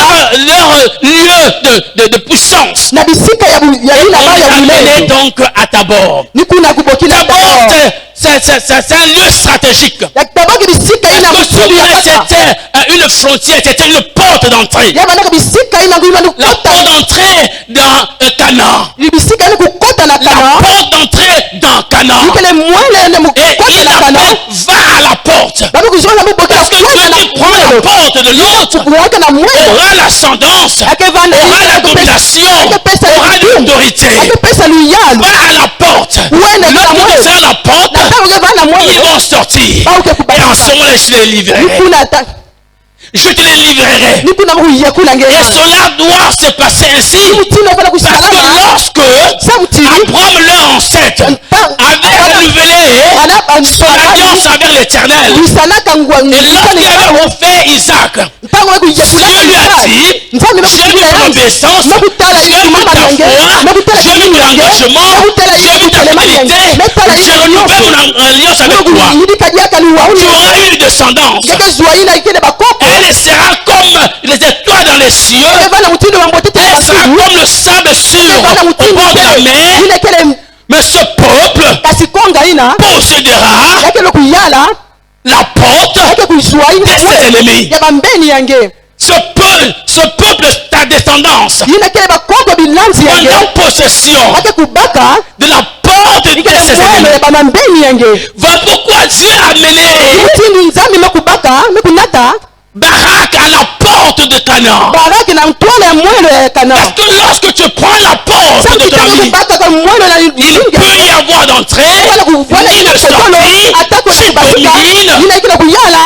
leur lieu de puissance. na bisika ya ina ba ya Il amenait bulele donc à Tabor. ni kuna kubokila Tabor, Tabor c'est un lieu stratégique. yakutabaki bisika ina Parce que mutudu ya kaka c'était une frontière, c'était une porte d'entrée. yabanaka bisika ina kuima ni La kukota porte d'entrée dans Canaan. ni bisika ni kukota na La kana porte d'entrée dans Canaan. nikele mwele ne Et mukota il na kana appelle, va à la porte. babi kuzonga mubokila Parce que kwenda na celui qui prend la porte de l'autre kuwaka na mwele aura l'ascendance, akevanda aura la domination, aura l'autorité. akepesa luyalu Va à la porte. uende na Lorsque tu mwele fermes la porte, na tangu kevanda ils mwele vont sortir. bauke Et en kubasa ce moment-là, je les livrerai. nikuna ta Je te les livrerai. nikuna muyakula Et ngeza cela doit se passer ainsi. mutino fana Parce que kusalama lorsque samutini Abraham, leur ancêtre, avait renouvelé son alliance avec l'Éternel, bisanaka et lorsqu'il avait refait Isaac, ntango Dieu lui a dit, j'ai vu ton obéissance, j'ai vu ta foi, j'ai vu ton engagement, j'ai vu ta fidélité, je renouvelle mon alliance avec toi. Tu auras une descendance. Elle sera comme les étoiles dans les cieux. Elle sera comme le sable sûr au bord de la mer. Mais ce peuple possédera la porte de ses ennemis. Ce peuple, ta descendance, prendra possession de la porte de ses ennemis. Voilà pourquoi Dieu a mené Barak à la porte de Canaan. Parce que lorsque tu prends la porte de ton ami, il peut y avoir d'entrée, ni de sortie, tu domines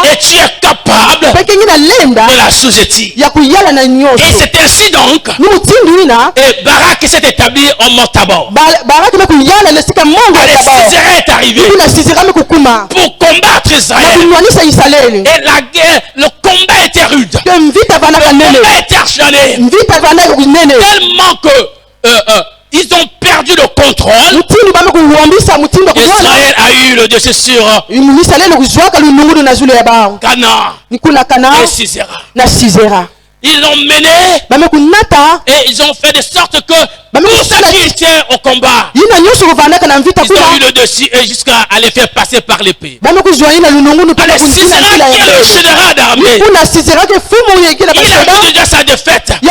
et tu es capable de la sous-étirer. Et c'est ainsi donc, et Barak s'est établi au mont Tabor. Allez, Sisera est arrivé pour combattre Israël. Et la guerre, le combat était rude. Le combat était acharné. Tellement que ils ont perdu le contrôle. Israël a eu le dessus sur Canaan et Sisera. Ils l'ont mené et ils ont fait de sorte que tous ceux qui étaient au combat, ils ont eu le dessus et jusqu'à les faire passer par l'épée. Allez, Sisera qui est le général d'armée, il a vu déjà sa défaite. Tout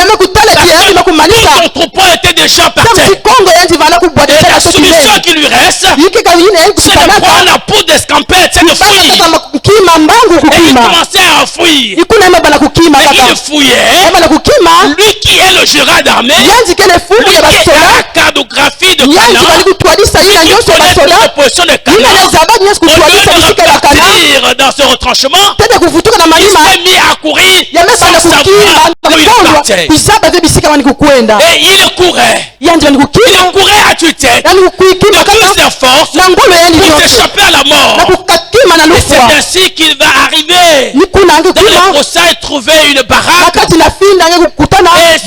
son troupeau était déjà par terre. Et la solution qui lui reste, c'est de prendre la poudre d'escampette, c'est de fouiller. Et il commençait à fouiller. Et il fouillait. Lui qui est le général d'armée, lui qui est à la cartographie de Canaan, lui qui connaît toute la position de Canaan, au lieu de repartir dans ce retranchement, il s'est mis à courir sans savoir partait. kuzaba vye bisika wani kukwenda Et il courait. yanje wani Il kukima courait à tue-tête. yani De kuikima toutes kaka ses forces na ngolo yani pour yote s'échapper à la na mort. kukakima na Et lufwa c'est ainsi qu'il va arriver. ni kuna ange Dans le kuma broussailles, trouver une baraque. wakati na finda ange kukutana Et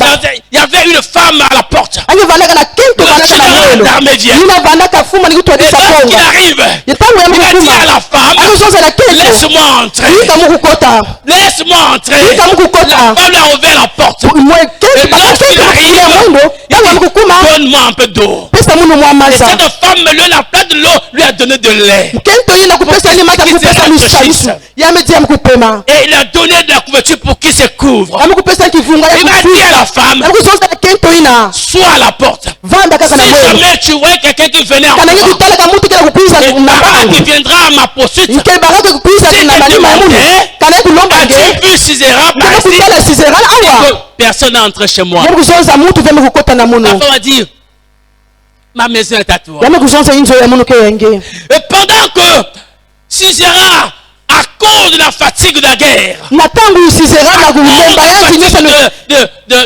il y avait une femme à la porte. ange vanaka na kento Le vanaka na général lelo d'armée vient. nina vanaka fuma ni Et kutwadisa lorsqu'il konga arrive, yetangu ya il a dit mukuma à la femme, akuzonza na kento laisse-moi entrer. yika mukukota Laisse-moi entrer. yika La mukukota femme a ouvert la porte. mwe kento Et lorsqu'il bakakento arrive, ya mwendo tangu ya mukukuma donne-moi un peu d'eau. pesa munu Et mwamaza cette femme, lui, la plate de l'eau, lui a donné de lait. kento yina kupesa ni mata kupesa misalisu yametia mukupema Et il a donné de la couverture pour qu'il se couvre. amukupesa kivunga ya Il a dit à la femme, amukuzonza na kento ina sois à la porte. vanda kaka na Si mwendo jamais tu vois quelqu'un qui venait en kana ngi toi, kutala ka mutu kila kupisa et na Barak bangu qui viendra à ma poursuite, nke baraka kupisa Si na tu malima ya munu demandais, kana kulomba as-tu nge vu Sisera par kana ici? kutala sizerana awa Que personne n'est entré chez moi. yamukuzonza mutu vya mukukota na La munu femme a dit, ma maison est à toi. yamukuzonza inzo ya munu keyenge Et pendant que Sisera, à cause de la fatigue de la guerre, na tangu sizera na kulemba yanzi nyonso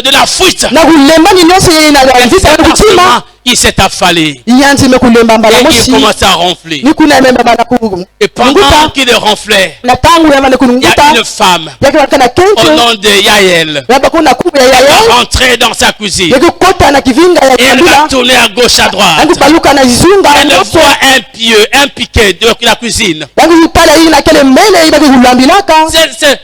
de la fuite, na kulemba ni nyonso ye na visa ya kutima il s'est affalé yanzi mekulemba mbala et il mosi commence à ronfler. ni kuna memba bana Et pendant kunguta qu'il ronflait, na tangu ya mane il y kunguta a une femme yake wakana au kento nom de Yael yaba kuna kubu ya qui yaya va rentrer dans sa cuisine. yake kota na kivinga ya Et elle va kabila tourner à gauche, à droite. yangu baluka na zunga Elle nyonso voit un pieu, un piquet de la cuisine. yangu upala hii na kele mbele ibaki kulambilaka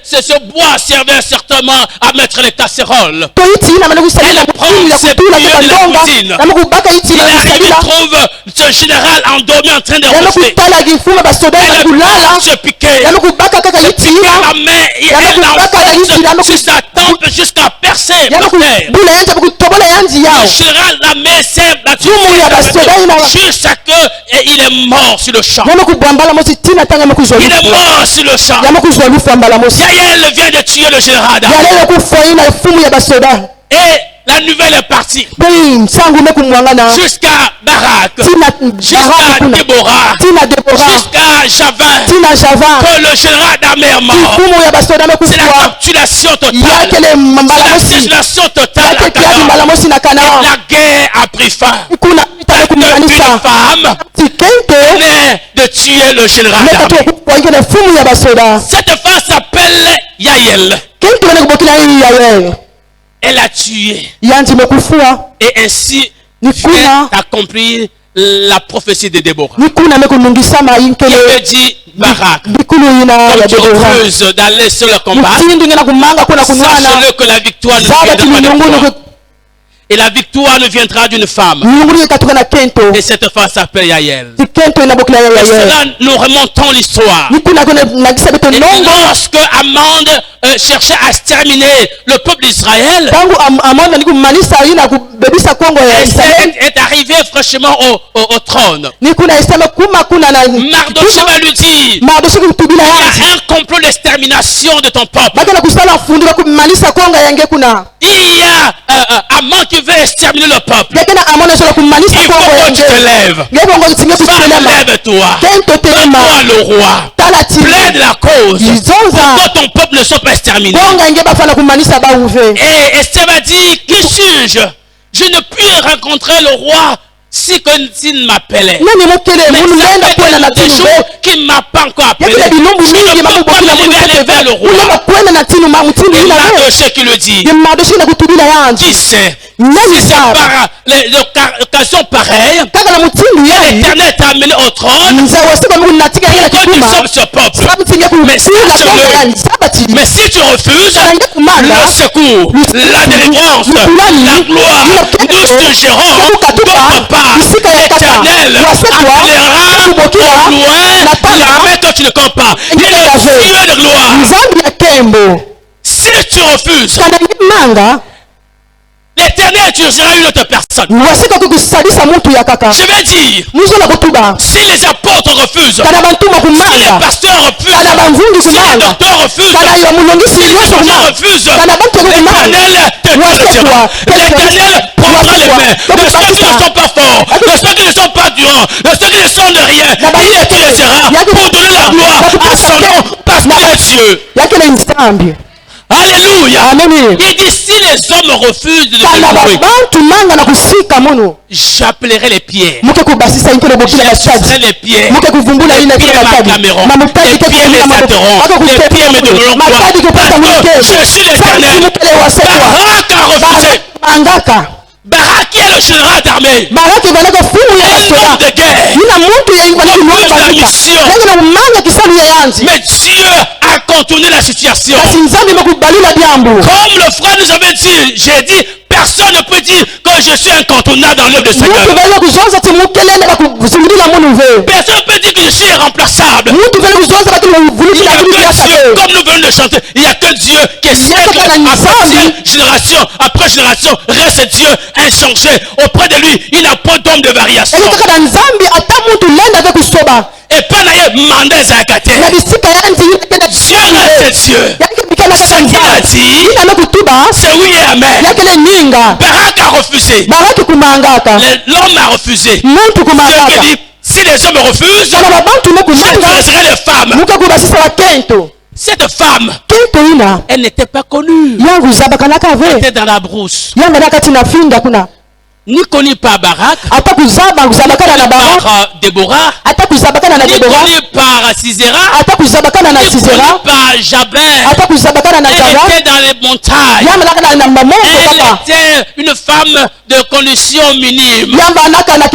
Ce bois servait certainement à mettre les casseroles. to iti na mane kusalila Elle prend mukulu ya ses kutula pieux kwa de la ndonga cuisine. na mukubaka iti Il na arrive, il kusalila trouve ce général endormi en train de yame ronfler. kutala kifunga basoda na Elle kulala prend ce piquet. yame kubaka kaka iti La main, et elle l'enfonce sur sa tempe jusqu'à percer yame par terre. kubula yanzi kutobola yanzi yao Le général la main serre Fumu ya basoda ina jusqu'à que et il est mort sur le champ. yame kubwambala mosi tina tanga yame kuzwa Il est lufu mort sur le champ. yame kuzwa lufu ambala mosi Yael vient de tuer le général. yalele kufa ina fumu ya basoda Et la nouvelle est partie bei sangu ne kumwangana jusqu'à Barak, tina jusqu'à Barak kuna Déborah, tina Deborah jusqu'à Javin, tina Java que le général d'armée est mort. fumu ya basoda C'est la mekufa capitulation totale. yakele mbala C'est la mosi désolation totale à yake kiadi mbala Canaan. mosi na Et kana la guerre a pris fin. kuna itale Une kumwanisa femme tikente venait de tuer le général leka d'armée. tu kuangele fumu ya basoda Cette femme s'appelle Yael. kente bane kubokila hii yawe Elle a tué. yanzi mekufua Et ainsi ni vient kuna accomplir la prophétie de Déborah. ni kuna mekunungisa Il mayinkele me dit, Barak, bikulu ina ya comme tu Deborah refuses d'aller sur le combat, mutindi ngena kumanga kuna kunwana sache-le que la victoire ne zaba viendra pas de timinungunu toi. Et la victoire ne viendra d'une femme. miungulu ikatoka na kento Et cette femme s'appelle Yael. ti kento inabokila ya Et yawe cela, nous remontons l'histoire. ni kuna kuna nagisa beto Et nongo lorsque Amande cherchait à exterminer le peuple d'Israël, tangu amonda ni kumalisa ina kubebisa kongo ya Israeli Esther est arrivé fraîchement au trône. ni kuna isema kuma kuna na Mardochée va lui dire, Mardochée kutubila il yanzi y a un complot d'extermination de ton peuple. bakana kusala fundi bakumalisa kongo yange kuna Il y a Amon qui veut exterminer le peuple. yakena amona sola kumalisa Il faut kongo que tu yange te lèves. ngebongo kitinge Femme, kutelema lève-toi. kento telema Toi le roi. tala ti Plaide la cause. izonza Pourquoi ton peuple ne soit pas exterminé? kongo yange bafana kumalisa bauve Et Esther va dire, qui suis-je? Je ne puis rencontrer le roi s'il m'appelait. nani mokele Mais munu ça nenda fait kwenda na des tinu jours qu'il ne m'a pas encore appelé. yakile bilumbu Je mingi ne peux pas makubokila me munu aller vers le ulema roi. kwenda na tinu ma mutindi Et ina we Mardochée qui le dit, ye Mardochée na kutubila yanzi qui sait? nani Si c'est saba par l'occasion pareille, kaka na mutindu yangi l'Éternel t'a amené au trône, nza wasika mungu natika yangi na que tu kituma sauves ce peuple. sabu tinge Mais kutula sache-le. kongo yangi saba tili Mais si tu refuses, Tange kumanga le secours, la délivrance, la gloire, nous te gérons, d'autre part, l'Éternel appellera au loin la main que tu ne comptes pas. Il est le Dieu de gloire. nzambi ya tembo Si tu refuses, kana manga l'Éternel utilisera une autre personne. wasika kukusalisa mutu ya kaka Je vais dire, muzola kutuba si les apôtres refusent, kana bantuma si les kumanga pasteurs refusent, kana bamvungi si les kumanga docteurs refusent, kana yo mulongisi si les nyonso gens kumanga refusent, kana bantu kumanga l'Éternel te dirigera. L'Éternel prendra les mains de ceux qui ne sont pas forts, de ceux qui ne sont pas durants, de ceux qui ne sont de rien. Il les dirigera pour donner la gloire à son nom parce qu'il est Dieu. yakele nzambi Alléluia. Alléluia. Amen. Il dit si les hommes refusent de Kana me louer, bantu manga na kusika mono. j'appellerai les pierres. Muke kubasisa inkele bokila Je bachadi. serai les pierres. Muke kuvumbula ina Les kile pierres bachadi. m'acclameront. Mamutadi Les pierres kile m'exalteront. Les pierres me donneront Matadi gloire. kupata Parce mulike. que je suis l'Éternel. Barak a refusé. Mangaka. Barak qui est le général d'armée. Baraki vanaka fumu ya Un soda. homme de guerre. Ina muntu ya Confuse la mission. Nanga manga kisalu ya yanzi. Mais Dieu a contourné la situation. Kasi nzambe makubalula byambo. Comme le frère nous avait dit, j'ai dit, personne ne peut dire que je suis incontournable dans l'œuvre de Seigneur. Muntu vele kuzoza timukelele bakuzungulila munu ve. Personne ne peut dire que je suis irremplaçable. Muntu vele kuzoza Il bakuvulukila n'y a kulu que ya Dieu, sabe. comme nous venons de chanter, il n'y a que Dieu qui est siècle après génération, reste Dieu inchangé. Auprès de lui, il n'a pas d'homme de variation. Eli kaka na nzambe ata muntu lenda ve kusoba. Et pas d'ailleurs, mandat Zakate. Na bisika yanzi yekele Dieu reste Dieu. yake bikala Ce kaka qu'il a nzambe. dit, Ina mekutuba c'est oui et amen. yakele nyinga. Barak a refusé. Baraki kumangaka. L'homme a refusé. Muntu Dieu kumangaka. qui dit, si les hommes refusent, Kana babantu je mekumanga. dresserai les femmes. Muke kubasisa wa kento. Cette femme, Kento ina. elle n'était pas connue. Yangu zabakanaka Elle ve. était dans la brousse. Yanga nakati na finda kuna. Ni connue par Barak, Ata kuzabakana na Barak. par Déborah, Ata kuzabakana na ni Deborah. connue par Sisera, Ata kuzabakana na ni Sisera. connue par Jabin. Ata kuzabakana na Elle Jara. était dans les montagnes. Yamba naka na mamongo Elle papa. était une femme de condition minime. Yamba naka na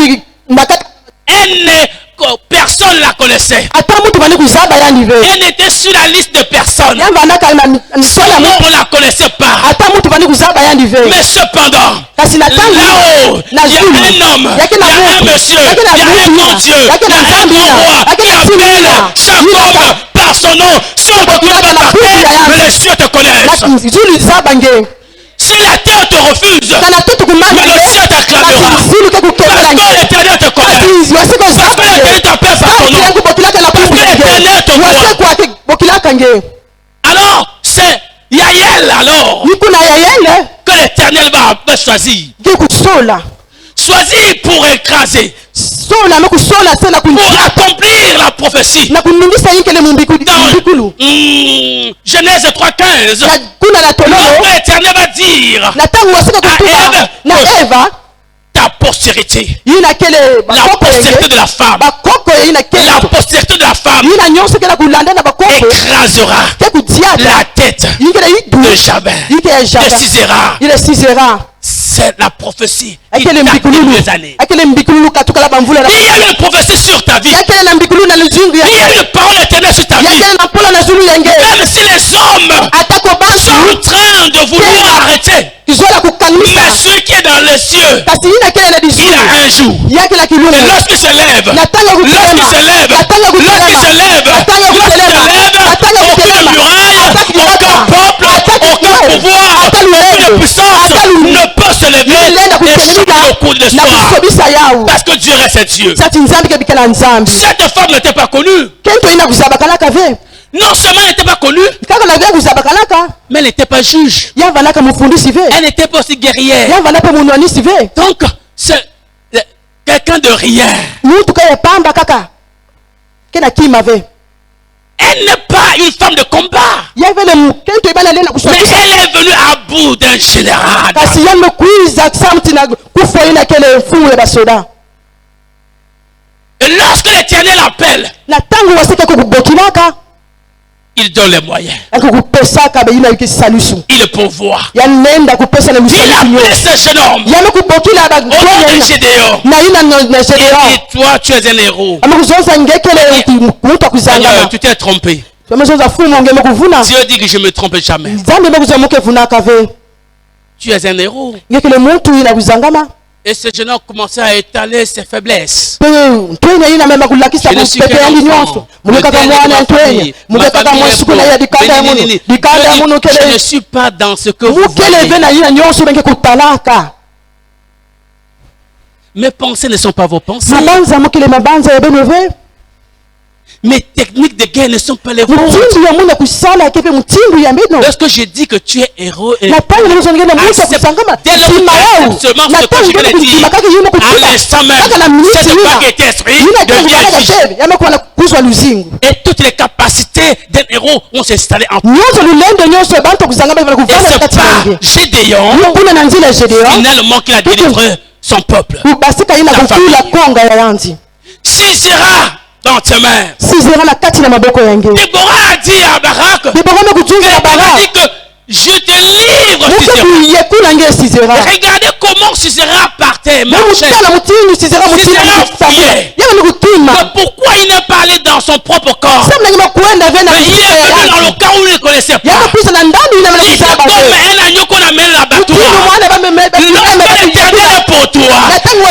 Personne ne la connaissait. ata mutu bani kuzaba yani ve. Elle était sur la liste de personnes. Yamba naka na Son nom, on ne la connaissait pas. ata mutu bani kuzaba yani ve. Mais cependant, Kasi na tangu là-haut, il y na a zulu. un homme, il Yake y na a un mutu. monsieur, Yake na il y a un mutu. bon Dieu, Yake il y na a un zambi. bon roi Yake qui na appelle simina. chaque homme par son nom. Si on ne connaît pas ta paix, mais les cieux te connaissent. Na zulu zaba nge. Si la terre te refuse, Kana tutu kumanga. mais le ciel t'acclamera. Zulu ke Parce kukela que nge. l'Éternel te connaît. Kasi wasiko Parce que zaba l'Éternel nge. t'appelle par ton nom. Yangu bokilaka na Parce que l'Éternel te voit. Wasiko ake bokilaka nge. Alors, c'est Yael alors Nikuna ya yele. que l'Éternel va choisir. Ke kusola. Choisir pour écraser, Sola no kusola sana pour kunja. accomplir la prophétie. Na kunungisa yinkele mumbikulu. Dans Genèse 3:15, Na kuna na tololo. notre Éternel va dire Na tangu wasika kutuba. Eve. Na Eva. ta postérité, Yina kele la bakoko postérité yenge. de la femme, Bakoko yina kele. la postérité de la femme Yina nyonso kela kulanda na bakoko. écrasera Ke kudiata. la tête Yinkele yidu. de Jabin, Yike ya de Jabin. Sisera. Ile Sisera. C'est la prophétie qui Akele date de mbikululu. des années. Akele mbikululu katukala bamvula na. Il y a une prophétie sur ta vie. Yakele na mbikululu na luzungu ya. Il y a une parole éternelle sur ta vie. Yakele na pola na zulu yenge. Même si les hommes Atako sont bantu. en train de vouloir arrêter, Kizola mais kukanisa. celui qui est dans les cieux, Kasi yina kele na il dizulu. a un jour. Yakele Et kilulu. lorsqu'il se lève, Natanga lorsqu'il kutelema. se lève, Natanga lorsqu'il kutelema. se lève, Natanga lorsqu'il se kutelema. lève, Natanga aucune kutelema. muraille, Ataki aucun yaka. peuple, Ataki aucun yaka. pouvoir, Ataki aucune yaka. puissance Ataki ne peut se lever Nilenda et changer kutelema. au cours de Na l'histoire. kusobisa yao. Parce que Dieu reste Dieu. Sati nzambi ke bikala nzambi. Cette femme n'était pas connue. Kento ina kuzabakalaka ve. Non seulement elle n'était pas connue, Kaka na vya kuzabakalaka. mais elle n'était pas juge. Yava naka mufundisi ve. Elle n'était pas aussi guerrière. Yava naka munwanisi ve. Donc, c'est quelqu'un de rien. Muntu kaya pamba kaka. Kena kima ve. Elle n'est pas une femme de combat. Yava le kento ibana lena Mais kushabisa. elle est venue à bout d'un général. Kasi yame kuiza samti na kufo ina kele mfumu ya basoda. Et lorsque l'Éternel appelle, Na tangu wasike kukubokilaka. il donne les moyens. Akukupesaka be ina yukisalusu. Il pourvoit. Yanenda kupesa na Il lusalusu appelle nyo. ce jeune homme Yame kubokila ba au nom de Gédéon. na ina na Il Gédéon. dit, toi, tu es un héros. Amekuzonza ngekele mutu Seigneur, kuzanga. tu t'es trompé. Amezonza fumu ngeme kuvuna. Dieu dit que je ne me trompe jamais. Nzambe mekuza muke vunaka ve. Tu es un héros. Ngekele muntu ina kuzangama. Et ce jeune homme commençait à étaler ses faiblesses. Twenya ina mema kulakisa Je ne suis pepe qu'un yangi enfant. nyonso. Mulekaka Le mwana dernier de ma twenya. famille. Mulekaka Ma famille est mwasukula ya dikanda ya munu. pauvre. Dikanda ya munu Je ne kele. suis pas dans ce que vous Mukele voyez. ve na ina nyonso benge kutalaka. Mes pensées ne sont pas vos pensées. Mabanza mukele mabanza ya beno ve. mes techniques de guerre ne sont pas les vôtres. Lorsque je dis que tu es héros et accepte seulement ce que je viens de dire, à l'instant même, cette vague est esprit devient vie. Et toutes les capacités d'un héros vont s'installer en toi. Et c'est pas Gédéon finalement qui a délivré son peuple. Sisera dans tes mains. Déborah a dit à Barak que je te livre Sisera. Regardez comment Sisera partait, marchait. Sisera fuyait. Mais pourquoi il n'est pas allé dans son propre corps? Mais il est venu dans le camp où il ne connaissait pas. Il est comme un agneau qu'on amène l'abattoir. Lorsque l'Éternel est pour toi,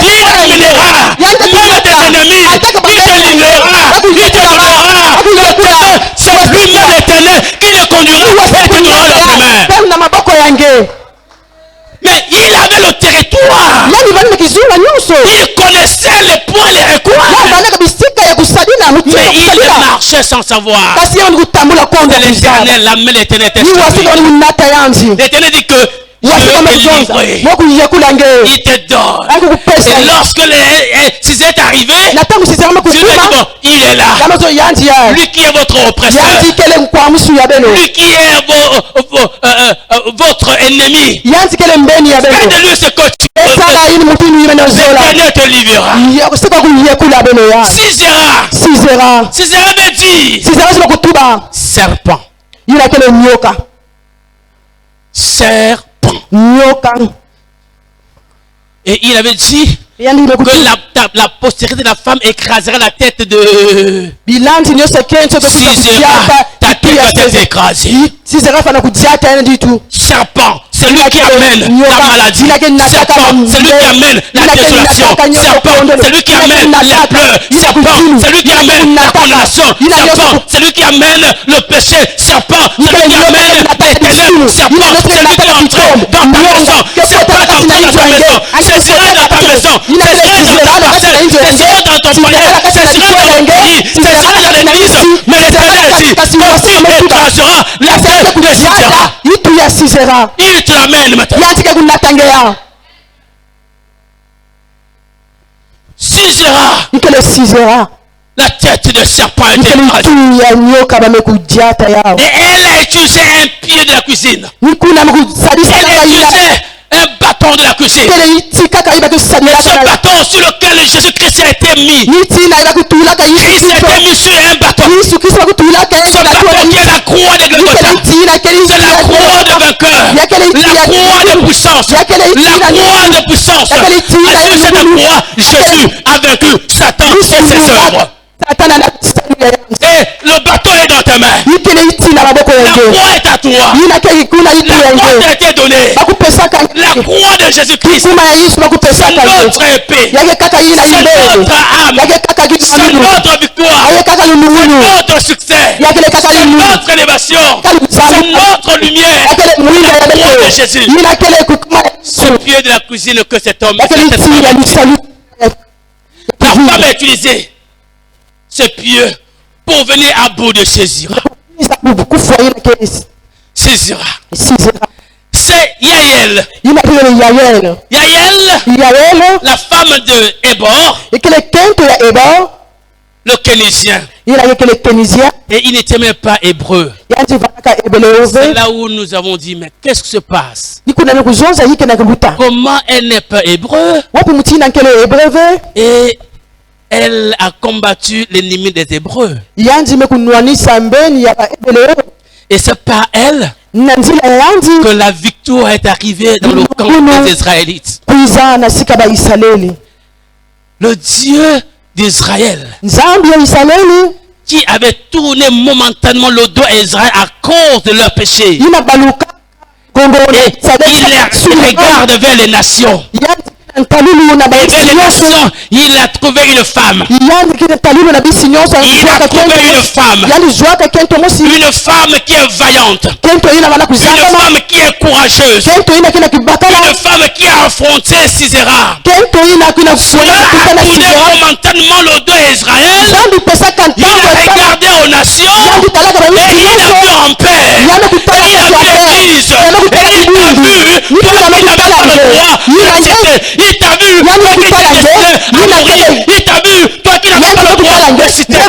il éliminera même tes ennemis. Il te livrera. Il te donnera. C'est lui-même l'Éternel qui le conduira et te donnera dans tes mains. Mais il avait le territoire. Il connaissait les points, les recoins. Mais il marchait sans savoir. C'est l'Éternel, la main de l'Éternel était sur lui. L'Éternel dit que je vais te livrer. Il te donne. Et lorsque Cis est arrivé, je lui ai dit bon, il est là. Lui qui est votre oppresseur. Lui qui est votre ennemi. Faites-lui ce que tu veux. L'Éternel te livrera. Sisera veut dire serpent. Serpent. Et il avait dit que la postérité de la femme écraserait la tête de Sisera. Ta tête va être écrasée. Serpent, c'est lui qui amène la maladie. Serpent, c'est lui qui amène la désolation. Serpent, c'est lui qui amène les pleurs. Serpent, c'est lui qui amène la condamnation. Serpent, c'est lui qui amène le péché. Serpent, c'est lui qui amène les ténèbres. Serpent, c'est lui qui est entré dans ta maison. Serpent, est entré dans ta maison. C'est Sisera dans ta maison. C'est Sisera dans ta parcelle. C'est Sisera dans ton foyer. C'est Sisera dans ton pays. C'est Sisera dans l'église. Mais l'Éternel dit que tu écraseras la tête de Sisera. Il te l'amène maintenant. Sisera. La tête de serpent est écrasée. Et elle a utilisé un pied de la cuisine. Elle a utilisé un bâton de la cuisine. Et ce bâton sur lequel Jésus-Christ a été mis. Christ a été mis sur un bâton. Ce bâton qui est la croix de Golgotha. C'est la croix de vainqueur. La croix de puissance. La croix de puissance. Sur cette croix, Jésus a vaincu Satan et ses œuvres. Et le bâton est dans tes mains. La croix est à toi. La croix t'a été donnée. La croix de Jésus-Christ. C'est notre épée. C'est notre âme. C'est notre victoire. C'est notre succès. C'est notre élévation. C'est notre lumière. La croix de Jésus. Ce pied de la cuisine que cet homme. La femme a utilisé ce pied pour venir à bout de Sisera. C'est Yaël. Yaël, la femme de Hébor, le Kénésien. Et il n'était même pas hébreu. C'est là où nous avons dit, mais qu'est-ce qui se passe? Comment elle n'est pas hébreu? Et elle a combattu l'ennemi des Hébreux. Et c'est par elle que la victoire est arrivée dans le camp des Israélites. Le Dieu d'Israël, qui avait tourné momentanément le dos à Israël à cause de leur péché, et il regarde vers les nations. Ntalulu na Et bahati nyonso. il a trouvé une femme. Yani kile ntalulu na bisi nyonso. Il a trouvé une femme. Yani zwaka kento mosi. Une femme qui est vaillante. Kento ina bana Une kuzama. femme qui est courageuse. Kento ina kina kibakala. Une femme qui a affronté Sisera. Kento ina kina Cela kutana a tourné Sisera. momentanément le dos d'Israël. Zambi pesa Il kantango. a regardé aux nations. Zambi talaka na Et bisi il a nyonso. vu en paix. Yani kutana Et il a vu l'église. Et il t'a vu. Toi qui n'avais pas le droit de citer. Il t'a vu. Toi qui étais destiné à mourir. Il t'a vu. Toi qui n'avais pas le droit de citer.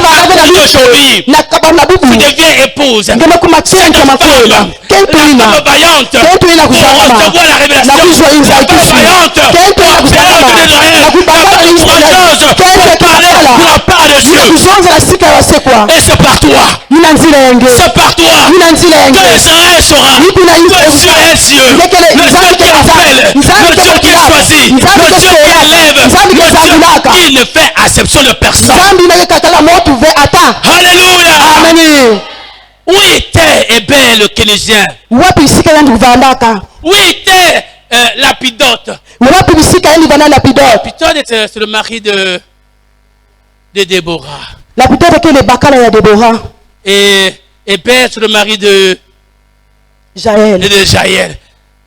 Aujourd'hui, na kabana tu bubu. deviens épouse. Ngema kumatsenga makwela. Kento La ina. femme vaillante Kento ina pour kuzama. recevoir la révélation. Na kuzwa La femme inzaikisi. vaillante Kento ina pour faire kuzama. de Israël. Na kubakala La femme courageuse Kento pour parler kubakala. de la part de Dieu. Kuzonza la sika ya sekwa. Et c'est par toi. Nina nzira yenge. C'est par toi Nina nzira que yenge. Israël saura que Dieu est Dieu. Le Dieu qui appelle, le Dieu qui choisit, le Dieu qui élève, le Dieu qui ne fait acception de personne. Zambi na yekatala motu ve ata. Alléluia. Amen. Où était Hébel le Kénésien? Wapi bisika yandi kuvandaka. Où était Lapidote? Wapi bisika yandi vana lapidot. Lapidote c'est le mari de Déborah. Lapidot ke le bakala ya Deborah. Et Hébel c'est le mari de Jaël. Jaël.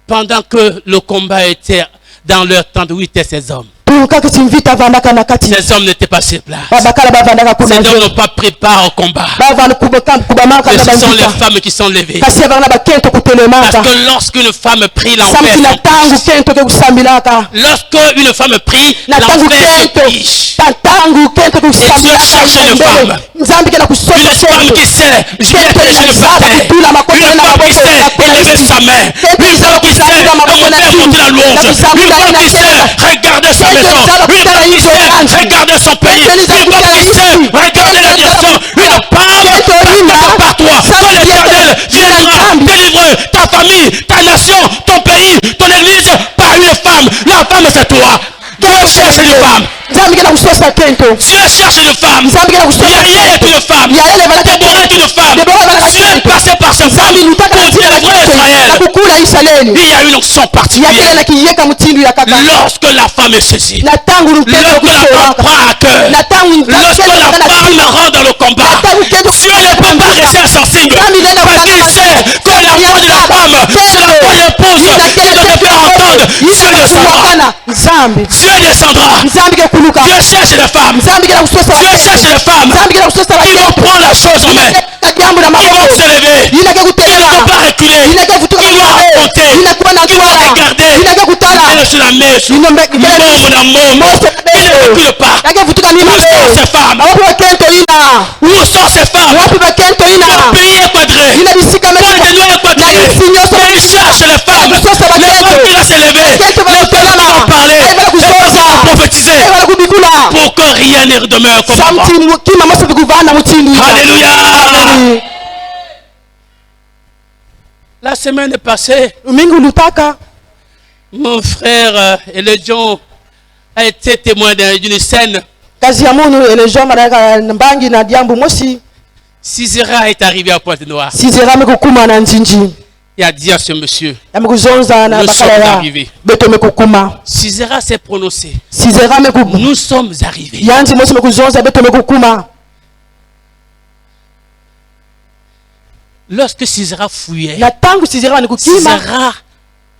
Pendant que le combat était dans leur tente, où étaient ces hommes? Kaka simvita vandaka na kati. Ces hommes n'étaient pas sur place. Babakala bavandaka Ces kuna. hommes n'ont pas pris part au combat. Bavana kubaka kubamaka Mais na ce sont les bandika. femmes qui sont levées. Kasi bana bakento kutelemaka. Parce que lorsqu'une femme prie, l'enfer Samti na tangu s'empêche. kento ke kusambilaka. Lorsqu'une femme prie, Na tangu l'enfer se kento. fiche. Tangu kento ke kusambilaka. cherche une femme. Nzambi kena Une kusosa femme kento. qui sait jeter les genoux par terre. Une femme qui sait élever sa main. Une femme qui sait remonter monter la louange. Une femme qui sait regarder sa maison. Une femme qui sait regarder son pays. Une femme qui sait regarder la direction. Une femme par toi. Quand l'Éternel viendra délivrer ta famille, ta nation, ton pays, ton église par une femme. La femme c'est toi. Dieu cherche une femme. Nzambi kena kusosa kento. Dieu cherche une femme. Nzambi kena kusosa Yahya est une femme. Yael vala Déborah est une femme. Dieu est passé par sa femme Nzambi lutaka pour délivrer Israël. kukula Israeli. Il y a une onction particulière Yakela na kiyeka mutindo ya kaka. lorsque la femme est saisie. Na tangu Lorsque la femme prend à cœur. Na tangu Lorsque la femme rentre dans le combat. Dieu ne peut pas rester sans signe. Parce qu'il sait que la voix de la femme, c'est la voix de l'épouse qui doit faire entendre. Dieu descendra. Nzambi. Dieu descendra. Nzambi ke kuluka. Dieu cherche les femmes. Nzambi kena kusosa. Dieu cherche les femmes Nzambi kena kusosa. qui vont prendre la chose en main. Jambo na Qui vont maboko. se lever. Ina ke Qui ne kutela. vont pas reculer. Ina ke futuka. Qui vont affronter. Ina kuwa na Qui vont twala. regarder. Ina ke kutala. Elle sur la mèche. Qui ne recule pas. Yake futuka ni Où sont maboko. ces femmes? Wapi bakento ina. Où sont ces femmes? Wapi bakento ina. Le pays est quadré. Ina bisika Quand mena. les noirs est quadré. Na isi nyonso. Mais il cherche les femmes. Les femmes qui vont se lever. Les femmes qui vont parler. Les femmes qui vont prophétiser. Ewala kubikula. Pour que rien ne demeure comme avant. Samti kima maso bikuvana mutindi. Alléluia. Amen. La semaine passée, Mingu lutaka. mon frère Eledjon a été témoin d'une scène. Kazi ya munu elejo maraka mbangi na diambu mosi. Sisera est arrivé à Pointe-Noire. Sizera mekukuma na njinji. Il a dit à ce monsieur, Yamekuzonza na nous sommes bakala ya. arrivés. Beto mekukuma. Sisera s'est prononcé. Sizera mekukuma. Nous sommes arrivés. Yanzi mosi mekuzonza beto mekukuma. Lorsque Sisera fouillait, Na tangu Sizera ni kukima. Sisera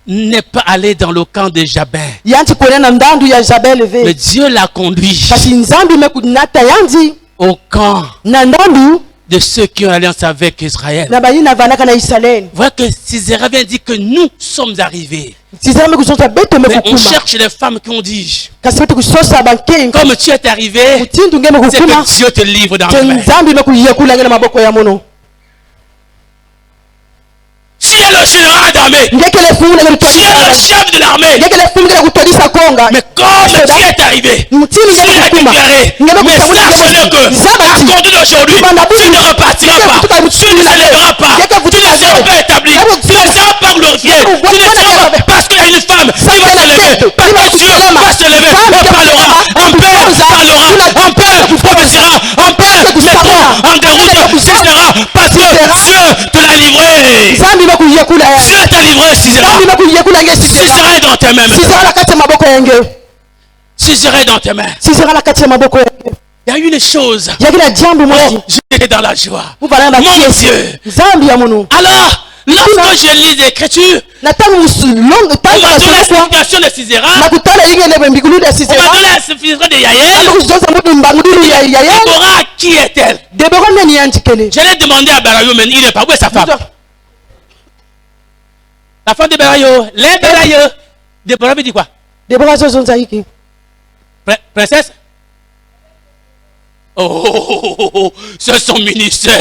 n'est pas allé dans le camp de Jabin. Yanzi kuona na ndandu ya Jabel Mais ve. Dieu l'a conduit Kasi nzambi mekunata yanzi. au camp Na ndandu. de ceux qui ont alliance avec Israël. Na bayi na vanaka na Israël. Voilà que Sisera vient dire que nous sommes arrivés. Sizera mekuzonza beto Mais on mekukuma. cherche les femmes qui ont dit, Kasi beto kusosa bankenga. comme tu es arrivé, Mutindu nge c'est mekukuma. que Dieu te livre dans la main. Nzambi mekuyekula nge na maboko ya muno. Tu es le général d'armée. Ngekele fungu nge Tu es kutodisa. le chef de l'armée. Ngekele fungu nge kutodisa konga. Mais comme tu es arrivé, Mutini tu nge es mekukuma. déclaré. Mais sache que à compter d'aujourd'hui, tu ne repartiras pas. Tu ne s'élèveras pas. Tu ne seras pas établi. Tu ne seras pas glorifié. Tu ne seras pas parce qu'il y a une femme qui va se lever. Parce que Dieu va se lever et parlera. En paix, parlera. En paix, prophétisera. En paix, mettra en déroute. Sisera. Parce que Dieu te l'a livré. Nzambi mekuyekula ya. Dieu t'a livré, Sisera. Nzambi mekuyekula nge Sizera. Sisera est dans tes mains. Sizera na kati ya maboko yange. Sisera est dans tes mains. Sisera na kati ya maboko yake. Il y a une chose. Yakina jambo moja. Oh, j'étais dans la joie. Mon Dieu. Zambi ya munu. Alors, lorsque je lis l'écriture, on m'a donné l'explication de Sisera. On m'a donné l'explication de Yaël. Déborah, qui est-elle? Je l'ai demandé à Barayo, mais il n'est pas. Où est sa femme? La femme de Barayo. Les Barayo. Déborah me dit quoi? Déborah, princesse? Oh, c'est son ministère.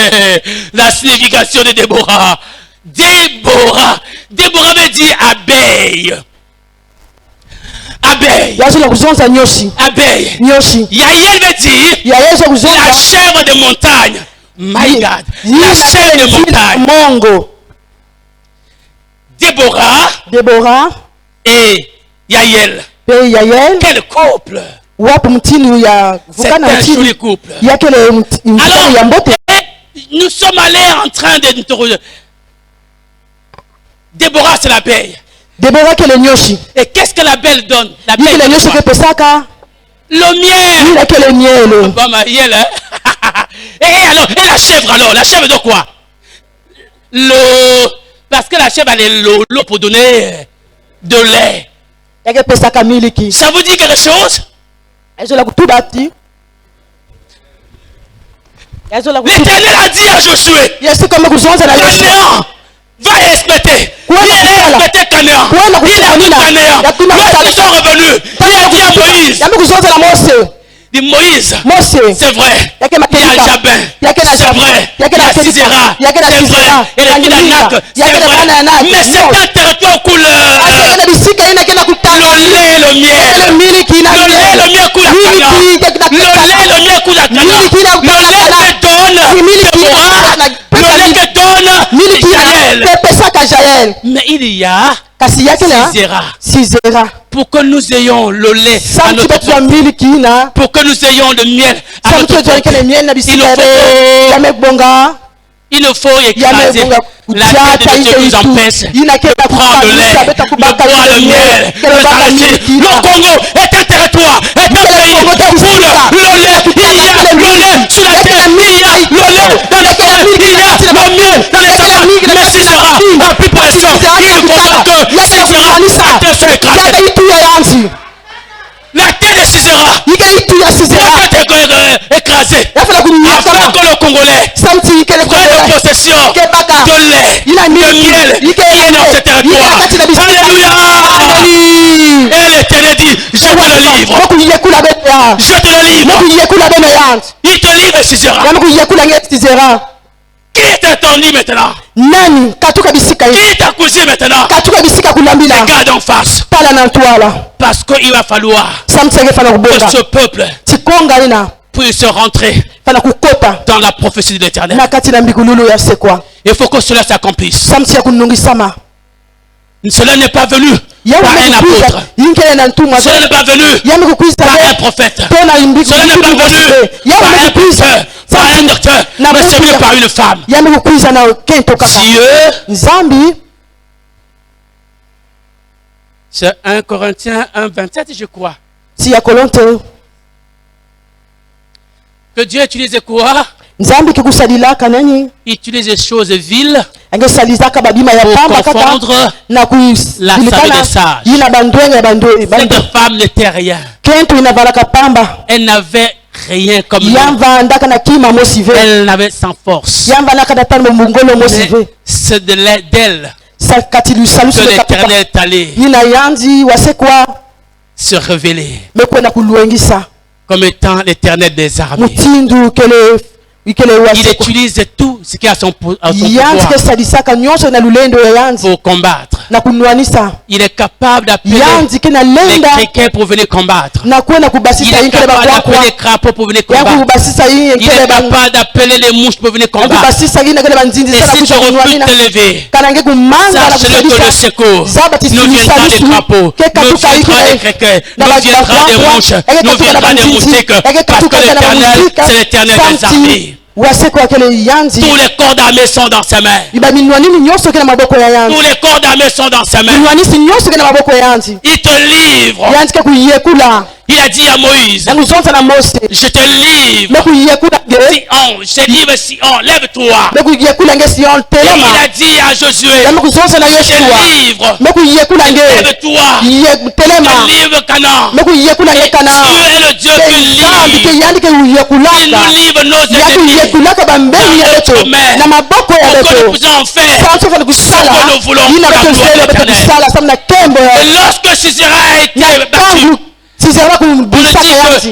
La signification de Déborah. Déborah veut dire abeille. Abeille. Abeille. Yaël veut dire la chèvre de montagne. My God. La chèvre de montagne. Déborah et Yaël. Quel couple. C'est un joli couple. Alors, nous sommes allés en train de nous... Déborah, c'est l'abeille. Et qu'est-ce que l'abeille donne? L'abeille donne le miel. Bah, miel, hein? Et la chèvre alors? La chèvre de quoi? L'eau. Parce que la chèvre, elle est l'eau pour donner de lait. Ça vous dit quelque chose? L'Éternel a dit à Josué, Canaan va respecter. Il a respecté Canaan. Il a dit Canaan. Lorsqu'ils sont revenus, il a dit à Moïse. Dit Moïse, c'est vrai, il y a Jabin, c'est vrai, il y a Sisera, c'est vrai, et le Pinanak, c'est vrai, mais c'est un territoire couleur. Le lait et le miel. Le lait et le miel coule à Canaan. Le lait et le miel coule à Canaan. Le lait que donne Déborah. Le lait que donne Jaël. Mais il y a Sisera. Pour que nous ayons le lait à notre porte, pour que nous ayons le miel à notre porte, il nous faut écraser la tête de Dieu nous empêche de prendre le lait, de boire le miel, le Congo est un territoire, est un pays où le lait, il y a le lait sur la terre, il y a le lait dans les terres, il y a le miel dans les savanes. Mais Sisera a plus pression, il faudra que Sisera, la terre soit écrasée. La tête de Sisera doit être écrasée afin que le Congolais prenne possession de lait, de miel qui est dans ce territoire. Alléluia. Et l'Éternel dit, je te le livre. Je te le livre. Il te livre Sisera. Qui est ton lit maintenant? Qui t'a cousu maintenant? Regarde en face. Parce qu'il va falloir que ce peuple puisse rentrer dans la prophétie de l'Éternel. Il faut que cela s'accomplisse. Cela n'est pas venu par un apôtre. Cela n'est pas venu par un prophète. Cela n'est pas venu par un pasteur, par un docteur, mais c'est venu par une femme. Dieu, c'est 1 Corinthiens 1:27, je crois. Que Dieu utilise quoi? Il utilise des choses viles pour confondre la salle des sages. Cette femme n'était rien. Elle n'avait rien comme nous. Elle n'avait sans force. Mais c'est d'elle que l'Éternel est allé se révéler comme étant l'Éternel des armées. Il utilise tout ce qui est à son pouvoir pour combattre. Il est capable d'appeler les criquets pour venir combattre. Il est capable d'appeler les crapauds pour venir combattre. Il est capable d'appeler les mouches pour venir combattre. Et si tu refuses de te lever, sache-le que le secours nous viendra des crapauds, nous viendra des criquets, nous viendra des mouches, nous viendra des moustiques, parce que l'Éternel, c'est l'Éternel des armées. Tous les corps d'armée sont dans ses mains. Tous les corps d'armée sont dans ses mains. Il te livre. Il a dit à Moïse, yakuzonza na Mose je te livre mekuyekula nge Sion, je te livre Sion, lève-toi. mekuyekula nge Sion Et il telema a dit à Josué, yamekuzonza na je Yoshua te livre, mekuyekula nge lève-toi, telema je livre Canaan. mekuyekula nge Et Kana Dieu est le Dieu qui nzambi livre. ke yandike Il uyekulaka nous livre nos ennemis. yakuyekulaka bambeli ya beto na maboko ya Pour que nous beto puissions en faire. sanso fana kusala que nous voulons yina pour la beto gloire sele de beto l'Éternel. kusala samu na kembo Et ya lorsque Sisera a été battu, tangu sizera on nous kubisaka dit yanzi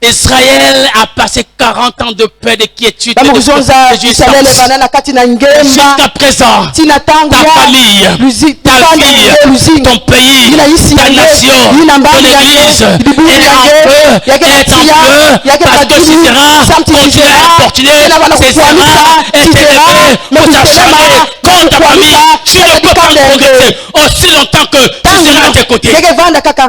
que Israël a passé 40 ans de paix, de quiétude, de bamukuzonza Israele jouissance. banana kati na ngemba Jusqu'à présent, tina tangu ta ya famille, ta fille, ton pays, ta nation, ton église est en feu, parce que Sisera continue à importuner, Sisera est élevé pour s'acharner contre ta famille. Tu ne peux pas progresser aussi longtemps que Sisera à tes côtés. yekevanda kaka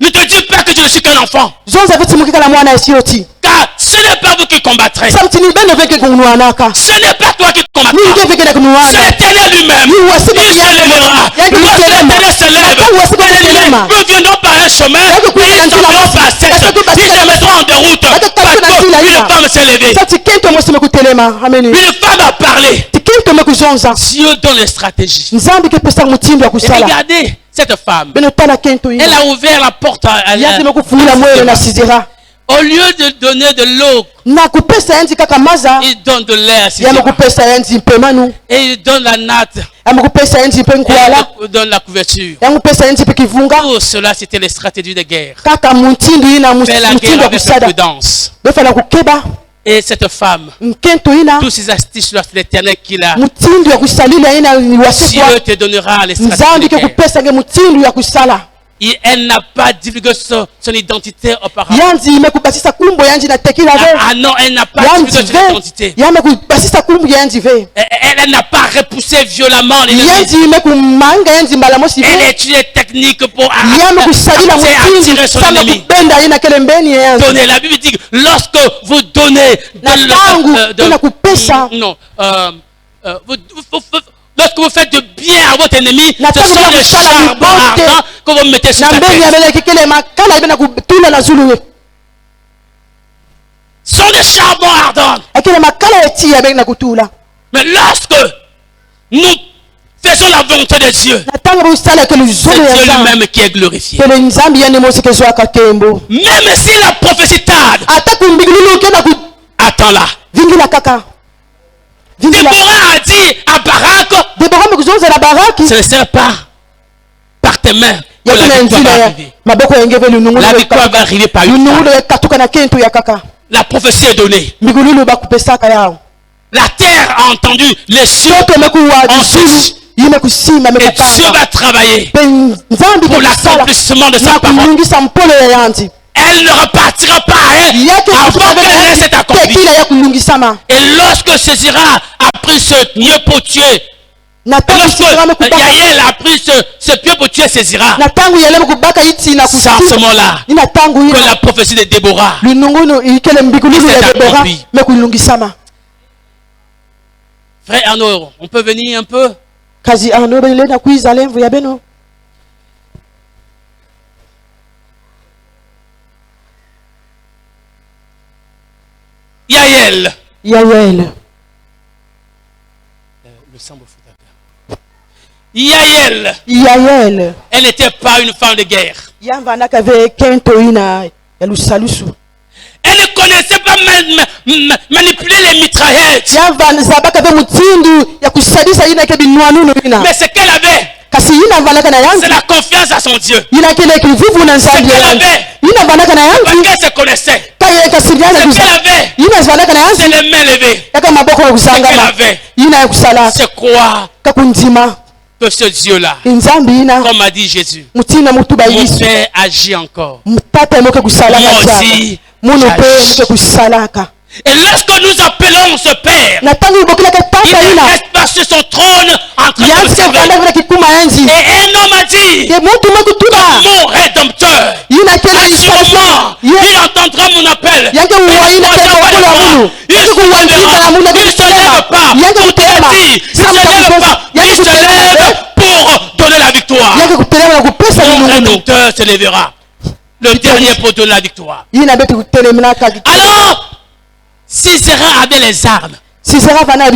Ne te dis pas que je ne suis qu'un enfant, zonza vitimukikala mwana esioti car ce n'est pas vous qui combattrez. samtini bene veke kunuanaka Ce n'est pas toi qui combattras. ninge veke na C'est kunuana l'Éternel lui-même. Ni wasi Il se lèvera. Lorsque l'Éternel se lève, les ennemis reviendront par un chemin et ils tomberont par sept. Ils se mettront en déroute parce qu'une femme s'est levée. sati kento mosi mekutelema ameni Une femme a parlé. tikento mekuzonza Dieu donne les stratégies. nzambi kepesa mutindo ya Et kusala regardez cette femme. beno tala kento Elle ina a ouvert la porte à yandi mekufungula moyo na Sisera Au lieu de donner de l'eau, na kupesa yanzi kaka maza il donne de l'air à ya Sisera. mekupesa yanzi mpemanu Et il donne la natte. ya mekupesa yanzi mpe Et nkwala il donne la couverture. ya mekupesa yanzi mpe kivunga Tout cela, c'était les stratégies de guerre. kaka mutindo ina Fais la guerre mutindo ya avec kusala prudence. befana kukeba Et cette femme, nkento ina tous ces astuces, c'est l'Éternel qui l'a. mutindo ya kusalila ina wasekwa Dieu te donnera les stratégies nzambi de guerre. kekupesa nge mutindo ya kusala Et elle n'a pas divulgué son identité auparavant. yanzi imekubasisa kumbo yanzi na tekila ve Ah non, elle n'a pas yanzi divulgué son ve identité. yamekubasisa kumbo yanzi ve Elle n'a pas repoussé violemment l'ennemi. yanzi imekumanga yanzi mbala mosi Elle ve a étudié les techniques pour yamekusalila mutindo attirer son sama ennemi. kubenda ina kelembeni ya yanzi Donnez. La Bible dit que lorsque vous donnez Na tangu inakupesa. lorsque vous faites de bien à votre ennemi, Na ce tangu sont des inakupesa charbons vibote. ardents que vous mettez sur na sa mbeli ya tête. beleki kele makala ibe na kutula na zulu Ce sont des charbons ardents. akele makala eti ya beleki na kutula Mais lorsque nous faisons la volonté de Dieu, na tango busala ke c'est luzulu ya Dieu nzambi lui-même qui est glorifié. pele nzambi yane mosi ke zwaka tembo Même si la prophétie tarde, ata kumbigilulu ke na ku attends-la. vingila kaka vingila Déborah a dit à Barak, Debora mekuzonza na baraki ce ne sera pas par tes mains que yakuna la victoire nzila va ya arriver. maboko yengeve lunungu La victoire va arriver par une lunungu femme. ya katuka na kentu ya kaka La prophétie est donnée. mbigululu bakupesaka yao La terre a entendu, les cieux toto mekuwa ont zulu saisi. yime kusima Et Dieu mekukaka va travailler pe nzambi pour kekusala l'accomplissement de sa na parole. kulungisa mpolo ya yanzi Elle ne repartira pas à elle yake avant que la reste est accomplie. tekila ya kulungisama Et lorsque Sisera a pris ce pieu pour tuer, na tangu lorsque Sisera mekubaka Yael a pris ce pieu pour tuer Sisera, na tangu yele mekubaka iti na c'est à ce moment-là ina tangu que ina la prophétie de Déborah. lunungunu ikele mbigululu ya C'est Debora accompli. mekulungisama Frère Arnaud, on peut venir un peu? kazi ano bele na kuiza lemvu ya beno Yael. Yael Le sang me fout à terre. Yael, Yael elle n'était pas une femme de guerre. yamvanaka ve kento ina ya lusalusu Elle ne connaissait pas manipuler les mitraillettes. yamvanzabaka ve mutindu ya kusadisa ina ke binwanunu ina Mais ce qu'elle avait, kasi ina vanaka na c'est yanzi la confiance à son Dieu. ina kile kivivu na nzambi ya yanzi ina vanaka na Parce yanzi qu'elle se connaissait. kaya kasiriana Ce qu'elle avait, ina vanaka na c'est yanzi les mains levées. yaka maboko ya Ce qu'elle kusangama avait, ina ya kusala c'est croire kakundima que ce Dieu-là, nzambi ina comme a dit Jésus, mutina mutuba mon yesu Père agit encore. mpata moke kusalaka Moi jana aussi, munu pe j'agis. moke kusalaka Et lorsque nous appelons ce Père, na tangu ibokilaka il tata ne ina reste pas sur son trône en train de yanzi observer. kevanda vile kikuma yanzi Et un homme a dit, ye mutu mekutuba mon rédempteur, ina kele à ce moment, il entendra mon appel. yanke Il uwa ina ne kele posera pas mokolo ya de munu croix. Il yanke se kuwanzika na munu lèvera. Il se lève pas yanke pour kutelema dire, il se lève pas. Il se lève pour donner la victoire. yanke kutelema na kupesa Mon lunungunu rédempteur se lèvera. le dernier pour donner la victoire. Alors, Sisera avait les armes. Sisera avait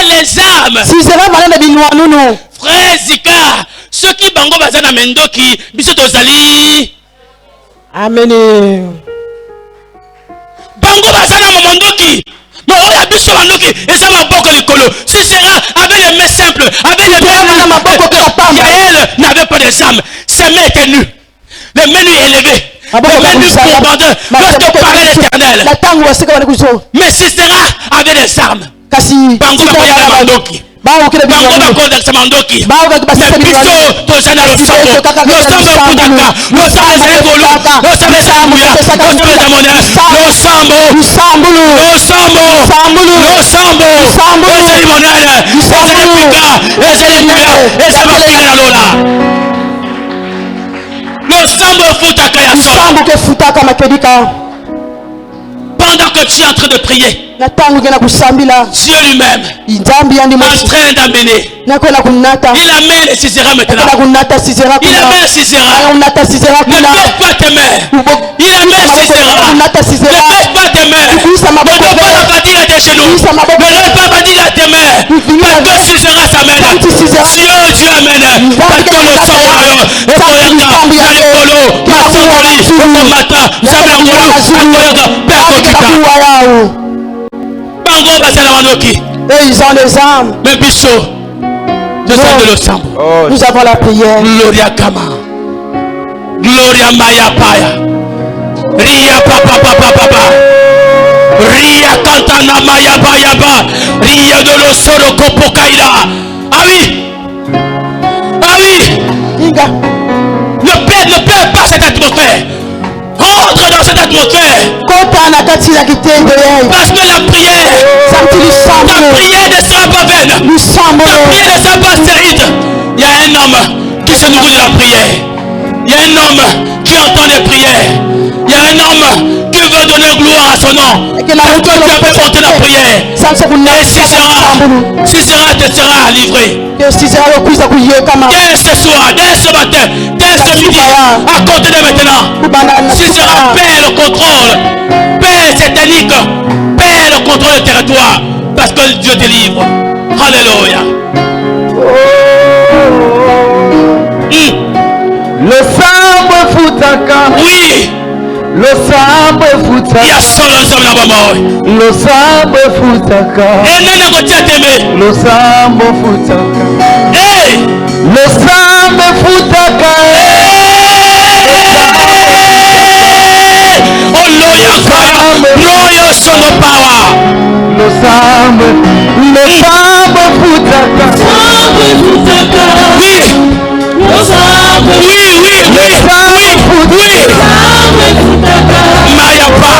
les armes. Frère Zika, ceux qui bango bazana mendoki, biso tozali. Amen. Bango bazana mondoki. Non, on a biso mandoki et ça m'a beaucoup le colo. Sisera avait les mains simples, avait les mains. Yael n'avait pas des armes. Ses mains étaient nues. Les mains nues élevées. Les mains nues pour lorsque parlait l'Éternel. Mais Sisera avait des armes. Bango bazana mandoki. Bango bakoda samandoki. C'est biso tozana lo sambo. Lo sambo kudaka. Lo sambo zengolo. Lo sambo samuya. Lo sambo zamona. Lo sambo. Lo sambo. Lo sambo. Lo sambo. Ese limonade. Ese lipika. Ese limuya. Ese mapia lola. Lo sambo futaka ya so. Pendant que tu es en train de prier, Dieu lui-même en train d'amener. Il amène les Sisera maintenant. Il amène Sisera. Ne baisse pas tes mains. Il amène Sisera. Ne baisse pas tes mains. Ne donne pas la fatigue à tes genoux. Ne donne pas la fatigue à tes mains. Parce que Sisera s'amène. Dieu amène. Parce que le sang et Koyaka, Salekolo, Masongoli, Okomata, Sablangolo, Akoyaka, Perkokika. Bango Basala Mandoki. Et ils ont les armes. Mais Bicho, nous avons la prière. Gloria Kama. Gloria Maya Paya. Ria Papa Papa Papa. Ria Kantana Maya Paya Ba. Ria de l'Osoro Kopokaida. Ah oui. Ah oui. Ne perds pas cette atmosphère. Entre dans cette atmosphère. Parce que la prière ne sera pas vaine. Ta prière ne sera pas stérile. Il y a un homme qui se nourrit de la prière. Il y a un homme qui entend les prières. Il y a un homme qui veut donner gloire à son nom. Pour que tu appelles porter la prière. Et Sisera te sera livré. Dès ce soir, dès ce matin, dès ce midi, à compter de maintenant, Sisera perd le contrôle, perd satanique, perd le contrôle du territoire, parce que Dieu délivre. Alléluia. Le sambo futaka. Oui. Le sambo futaka. Il y a seul un homme là-bas. Le sambo futaka. Et nana kotia teme. Le sambo futaka. Hey. Le sambo futaka. Oh loya fire. Loya sono power. Le sambo futaka. Oui. Oui. Maya pa.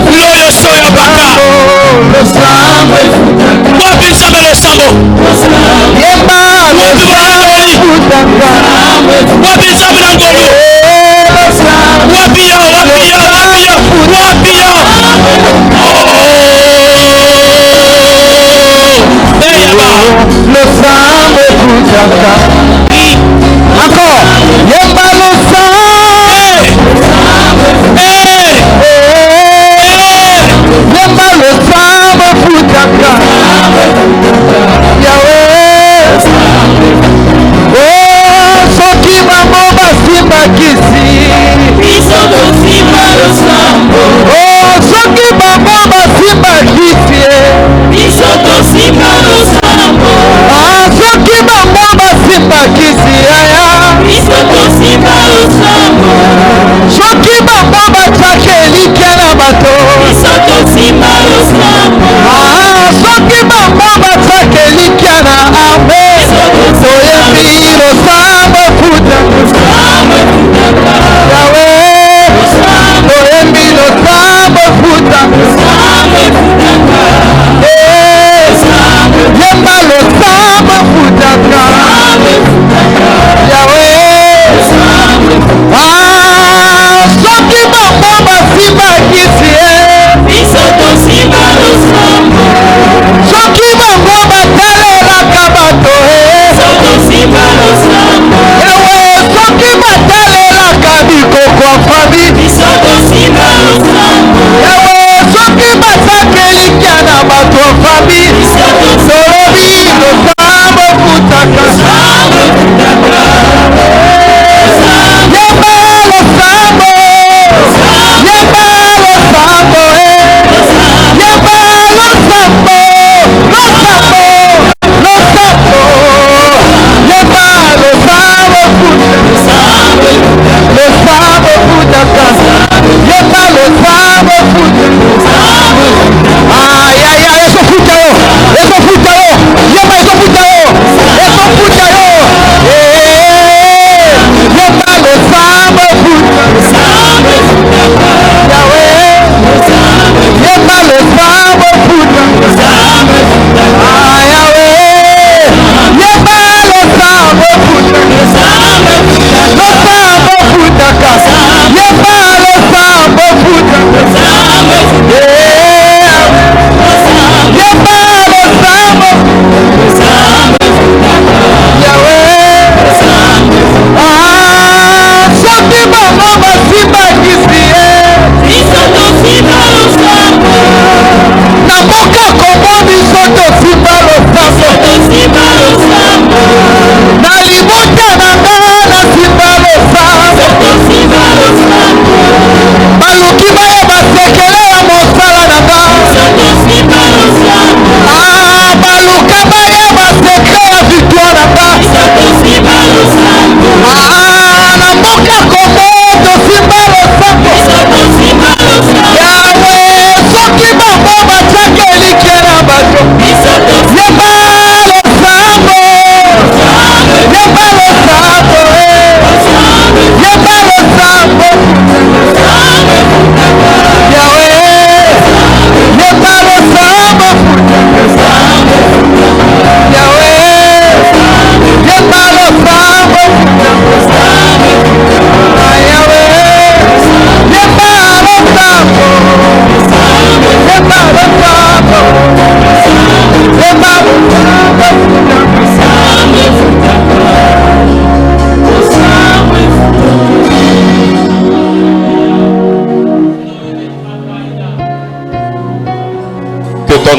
Loyo soya baka. Wapi sabe le sambo. Wapi sabe la ngolu. Wapi yo. Le sambo futaka. Encore. Yemba le sambo. Yemba le sambo futaka. Yahweh. Oh, soki mambo basimba kisi. Oh, soki mambo basimba kisi. Ah, soki mambo basimba kisi.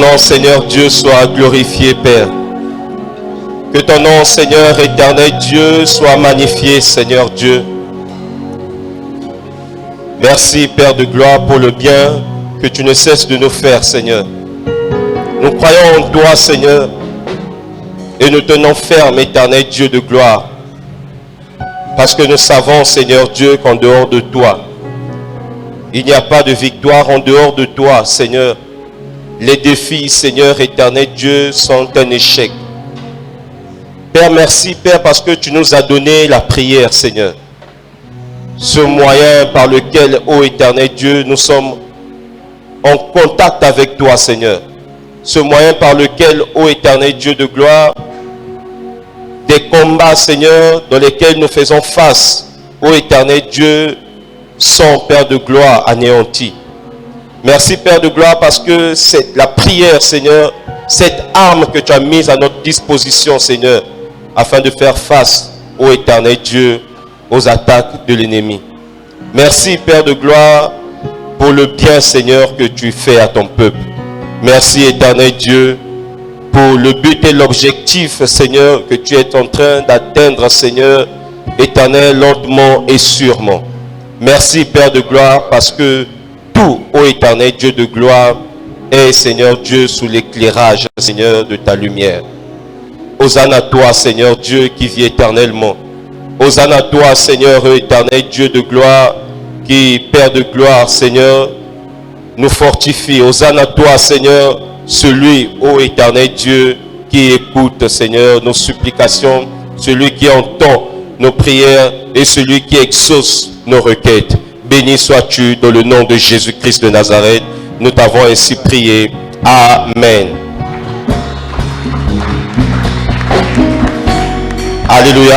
nom, Seigneur Dieu, soit glorifié, Père. Que ton nom, Seigneur éternel Dieu, soit magnifié, Seigneur Dieu. Merci, Père de gloire, pour le bien que tu ne cesses de nous faire, Seigneur. Nous croyons en toi, Seigneur, et nous tenons ferme, éternel Dieu de gloire. Parce que nous savons, Seigneur Dieu, qu'en dehors de toi, il n'y a pas de victoire. En dehors de toi, Seigneur, les défis, Seigneur éternel Dieu, sont un échec. Père, merci, Père, parce que tu nous as donné la prière, Seigneur. Ce moyen par lequel, ô éternel Dieu, nous sommes en contact avec toi, Seigneur. Ce moyen par lequel, ô éternel Dieu de gloire, des combats, Seigneur, dans lesquels nous faisons face, ô éternel Dieu, sont, Père de gloire, anéantis. Merci, Père de gloire, parce que c'est la prière, Seigneur, cette arme que tu as mise à notre disposition, Seigneur, afin de faire face, ô éternel Dieu, aux attaques de l'ennemi. Merci, Père de gloire, pour le bien, Seigneur, que tu fais à ton peuple. Merci, éternel Dieu, pour le but et l'objectif, Seigneur, que tu es en train d'atteindre, Seigneur, éternel, lentement et sûrement. Merci, Père de gloire, parce que tout, ô éternel Dieu de gloire, est, Seigneur Dieu, sous l'éclairage, Seigneur, de ta lumière. Hosanna à toi, Seigneur Dieu, qui vit éternellement. Hosanna à toi, Seigneur, éternel Dieu de gloire, qui, Père de gloire, Seigneur, nous fortifie. Hosanna à toi, Seigneur, celui, ô éternel Dieu, qui écoute, Seigneur, nos supplications, celui qui entend nos prières et celui qui exauce nos requêtes. Béni sois-tu dans le nom de Jésus-Christ de Nazareth. Nous t'avons ainsi prié. Amen. Alléluia.